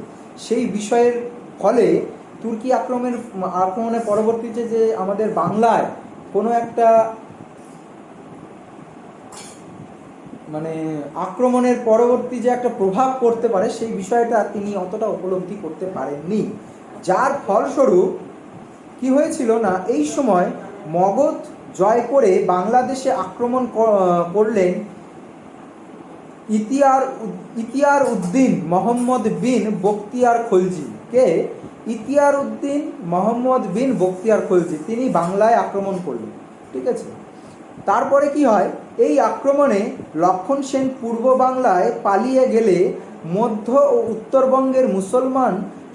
সেই বিষয়ের ফলে তুর্কি আক্রমণের পরবর্তীতে যে আমাদের বাংলায় কোনো একটা মানে আক্রমণের পরবর্তী যে একটা প্রভাব পড়তে পারে, সেই বিষয়টা তিনি অতটা উপলব্ধি করতে পারেননি। যার ফলস্বরূপ কি হয়েছিল না, এই সময় মগধ জয় করে বাংলাদেশে আক্রমণ করলেন ইতিয়ার উদ্দিন মোহাম্মদ বিন বখতিয়ার খলজি। কে? ইতিয়ার উদ্দিন মোহাম্মদ বিন বখতিয়ার খলজি। তিনি বাংলায় আক্রমণ করলেন। ঠিক আছে। তারপরে কি হয়, এই আক্রমণে লক্ষণ সেন পূর্ব বাংলায় পালিয়ে গেলে মধ্য ও উত্তরবঙ্গের মুসলমান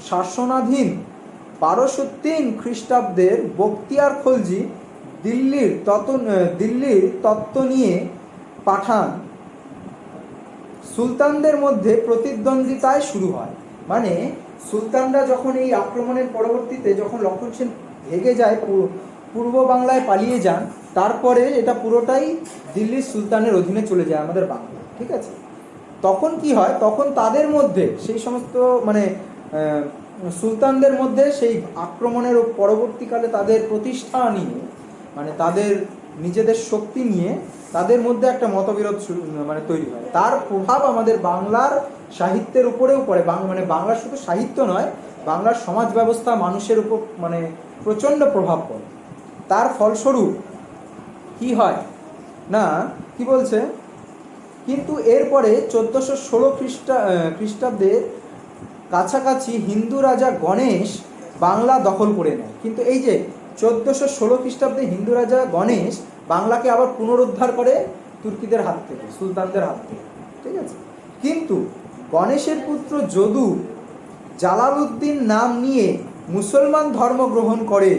শাসনাধীন 1203 খ্রিস্টাব্দের বখতিয়ার খলজি দিল্লির তত্ত্ব নিয়ে পাঠান। সুলতানদের মধ্যে প্রতিদ্বন্দ্বিতায় শুরু হয়। মানে সুলতানরা যখন এই আক্রমণের পরবর্তীতে যখন লক্ষণ সেন ভেগে যায়, পূর্ব বাংলায় পালিয়ে যান, তারপরে এটা পুরোটাই দিল্লির সুলতানের অধীনে চলে যায় আমাদের বাংলা। ঠিক আছে। তখন কি হয়, তখন তাদের মধ্যে সেই সমস্ত মানে সুলতানদের মধ্যে সেই আক্রমণের পরবর্তীকালে তাদের প্রতিষ্ঠা নিয়ে, মানে তাদের নিজেদের শক্তি নিয়ে তাদের মধ্যে একটা মতবিরোধ মানে তৈরি হয়। তার প্রভাব আমাদের বাংলার সাহিত্যের উপরেও পড়ে। মানে বাংলার শুধু সাহিত্য নয়, বাংলার সমাজ ব্যবস্থা, মানুষের উপর মানে প্রচণ্ড প্রভাব পড়ে। তার ফলস্বরূপ কি হয় না, কি বলছে, কিন্তু এরপরে 1416 খ্রিস্টাব্দের কাছাকাছি হিন্দু রাজা গণেশ বাংলা দখল করে নেয়। কিন্তু এই যে 1416 খ্রিস্টাব্দে হিন্দু রাজা গণেশ বাংলাকে আবার পুনরুদ্ধার করে তুর্কিদের হাত থেকে, সুলতানদের হাত থেকে। ঠিক আছে। কিন্তু গণেশের পুত্র যদু জালালউদ্দিন নাম নিয়ে মুসলমান ধর্ম গ্রহণ করে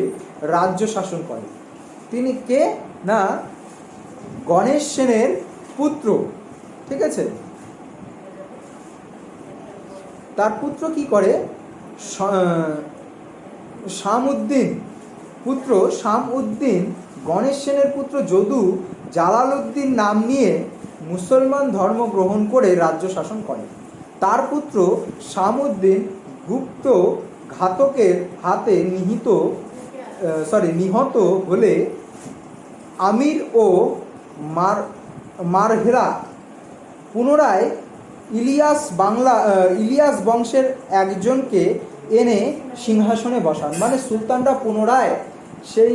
রাজ্য শাসন করে। তিনি কে না, গণেশ সেনের পুত্র। ঠিক আছে। তার পুত্র কি করে, শামউদ্দিন গণেশ সেনের পুত্র যদু জালালউদ্দিন নাম নিয়ে মুসলমান ধর্ম গ্রহণ করে রাজ্য শাসন করে। তার পুত্র শামউদ্দিন গুপ্ত ঘাতকের হাতে নিহত হলে আমির ও মারহেরা পুনরায় ইলিয়াস বংশের একজনকে এনে সিংহাসনে বসান। মানে সুলতানরা পুনরায় সেই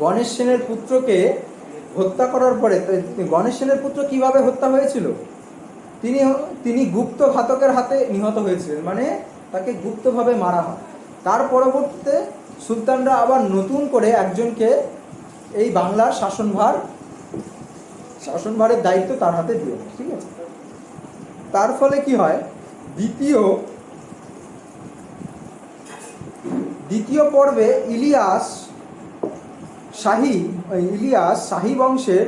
গণেশ সেনের পুত্রকে হত্যা করার পরে, গণেশ সেনের পুত্র কিভাবে হত্যা হয়েছিল, তিনি গুপ্ত ঘাতকের হাতে নিহত হয়েছিলেন, মানে তাকে গুপ্তভাবে মারা হয়। তার পরবর্তীতে সুলতানরা আবার নতুন করে একজনকে এই বাংলার শাসনভারের দায়িত্ব তার হাতে দিয়ে। ঠিক আছে। তার ফলে কি হয়, দ্বিতীয় পর্বে ইলিয়াস শাহী বংশের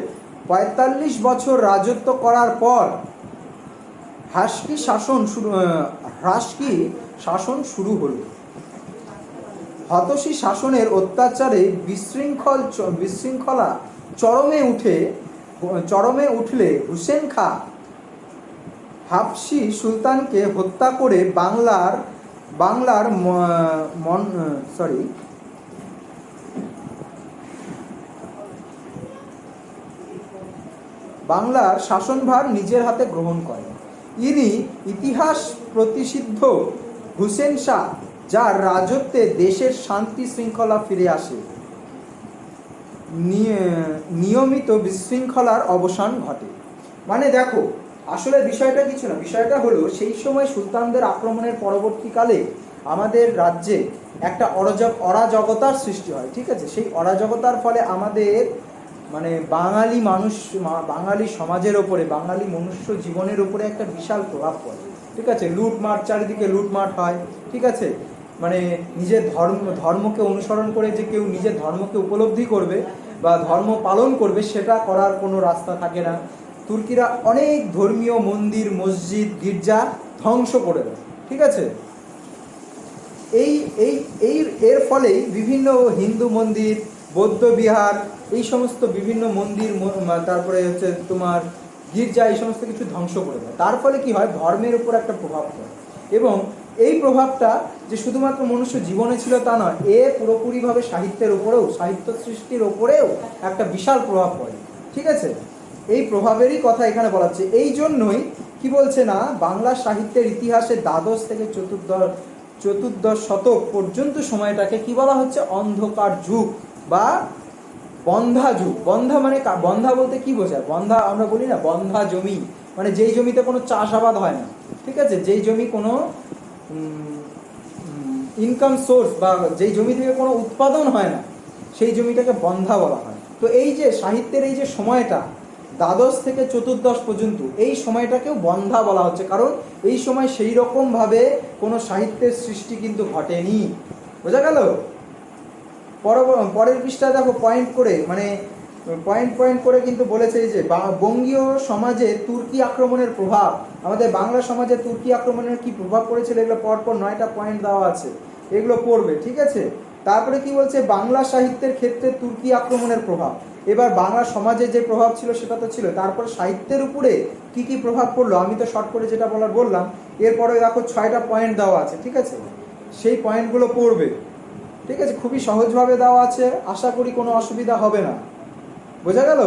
৪৫ বছর রাজত্ব করার পর হ্রাসকি শাসন শুরু হলো। হতশী শাসনের অত্যাচারে বিশৃঙ্খলা চরমে উঠলে হুসেন খাঁ হাবশী সুলতানকে হত্যা করে বাংলার শাসনভার নিজের হাতে গ্রহণ করেন। ইনি ইতিহাস প্রতিষিদ্ধ হুসেন শাহ, যার রাজত্বে দেশের শান্তি শৃঙ্খলা ফিরে আসে, নিয়মিত বিশৃঙ্খলার অবসান ঘটে। মানে দেখো, আসলে বিষয়টা কিছু না, বিষয়টা হলো সেই সময় সুলতানদের আক্রমণের পরবর্তীকালে আমাদের রাজ্যে একটা অরাজকতার সৃষ্টি হয়। ঠিক আছে। সেই অরাজকতার ফলে আমাদের মানে বাঙালি সমাজের ওপরে, বাঙালি মনুষ্য জীবনের উপরে একটা বিশাল প্রভাব পড়ে। ঠিক আছে। লুটমার, চারিদিকে লুটমার হয়। ঠিক আছে। মানে নিজের ধর্মকে অনুসরণ করে যে কেউ নিজের ধর্মকে উপলব্ধি করবে বা ধর্ম পালন করবে, সেটা করার কোনো রাস্তা থাকে না। তুর্কিরা অনেক ধর্মীয় মন্দির, মসজিদ, গির্জা ধ্বংস করে দেয়। ঠিক আছে। এর ফলেই বিভিন্ন হিন্দু মন্দির, বৌদ্ধ বিহার, এই সমস্ত বিভিন্ন মন্দির, তারপরে হচ্ছে তোমার গির্জা, এই সমস্ত কিছু ধ্বংস করে দেয়। তার ফলে কি হয়, ধর্মের উপর একটা প্রভাব পড়ে। এবং এই প্রভাবটা যে শুধুমাত্র মনুষ্য জীবনে ছিল তা নয়, পুরোপুরিভাবে সাহিত্যের উপরেও, সাহিত্য সৃষ্টির ওপরেও একটা বিশাল প্রভাব পড়ে। ঠিক আছে। এই প্রভাবেরই কথা এখানে বলা হচ্ছে। এই জন্যই কি বলছে না, বাংলা সাহিত্যের ইতিহাসে দ্বাদশ থেকে চতুর্দশ শতক পর্যন্ত সময়টাকে কি বলা হচ্ছে, অন্ধকার যুগ বা বন্ধা যুগ। বন্ধা মানে, বন্ধা বলতে কি বোঝায়, বন্ধা আমরা বলি না, বন্ধা জমি, মানে যেই জমিতে কোনো চাষাবাদ হয় না, ঠিক আছে, যেই জমি কোনো ইনকাম সোর্স বা যেই জমি থেকে কোনো উৎপাদন হয় না, সেই জমিটাকে বন্ধা বলা হয়। তো এই যে সাহিত্যের এই যে সময়টা দ্বাদশ থেকে চতুর্দশ পর্যন্ত, এই সময়টাকেও বন্ধা বলা হচ্ছে, কারণ এই সময় সেই রকমভাবে কোনো সাহিত্যের সৃষ্টি কিন্তু ঘটেনি। বোঝা গেল? পরের পৃষ্ঠা দেখো, পয়েন্ট করে মানে পয়েন্ট করে কিন্তু বলেছে এই যে বঙ্গীয় সমাজে তুর্কি আক্রমণের প্রভাব, আমাদের বাংলা সমাজে তুর্কি আক্রমণের কি প্রভাব পড়েছিল, এগুলো পরপর 9টা পয়েন্ট দেওয়া আছে, এগুলো পড়বে, ঠিক আছে। তারপরে কি বলছে, বাংলা সাহিত্যের ক্ষেত্রে তুর্কি আক্রমণের প্রভাব। এবার বাংলা সমাজে যে প্রভাব ছিল সেটা তো ছিল, তারপর সাহিত্যের উপরে কি কি প্রভাব পড়লো আমি তো শর্ট করে যেটা বলার বললাম। এরপরে দেখো 6টা পয়েন্ট দেওয়া আছে, ঠিক আছে, সেই পয়েন্টগুলো পড়বে, ঠিক আছে, খুবই সহজভাবে দেওয়া আছে, আশা করি কোনো অসুবিধা হবে না। বোঝা গেল?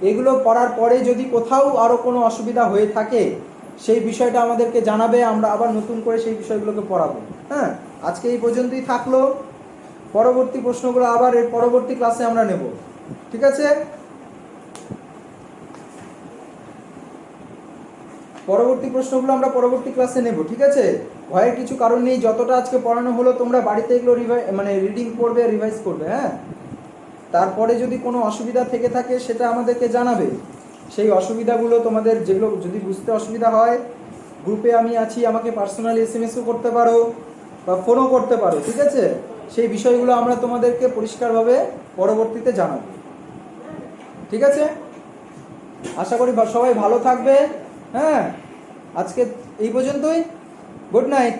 এগুলো পড়ার পরে যদি কোথাও আরও কোনো অসুবিধা হয়ে থাকে সেই বিষয়টা আমাদেরকে জানাবে, আমরা আবার নতুন করে সেই বিষয়গুলোকে পড়াবো। হ্যাঁ, আজকে এই পর্যন্তই থাকলো, পরবর্তী প্রশ্নগুলো আবার এর পরবর্তী ক্লাসে আমরা নেব, ঠিক আছে। পরবর্তী প্রশ্নগুলো আমরা পরবর্তী ক্লাসে নেব, ঠিক আছে। ভয়ের কিছু কারণ নেই, যতটা আজকে পড়ানো হলো তোমরা বাড়িতে এগুলো রিডিং করবে, রিভাইজ করবে। হ্যাঁ, তারপরে যদি কোনো অসুবিধা থেকে থাকে সেটা আমাদেরকে জানাবে। সেই অসুবিধাগুলো তোমাদের যেগুলো যদি বুঝতে অসুবিধা হয়, গ্রুপে আমি আছি, আমাকে পার্সোনালি SMS-ও করতে পারো বা ফোনও করতে পারো, ঠিক আছে। সেই বিষয়গুলো আমরা তোমাদেরকে পরিষ্কারভাবে পরবর্তীতে জানাবো, ঠিক আছে। আশা করি সবাই ভালো থাকবে। হ্যাঁ, আজকে এই পর্যন্তই। Good night.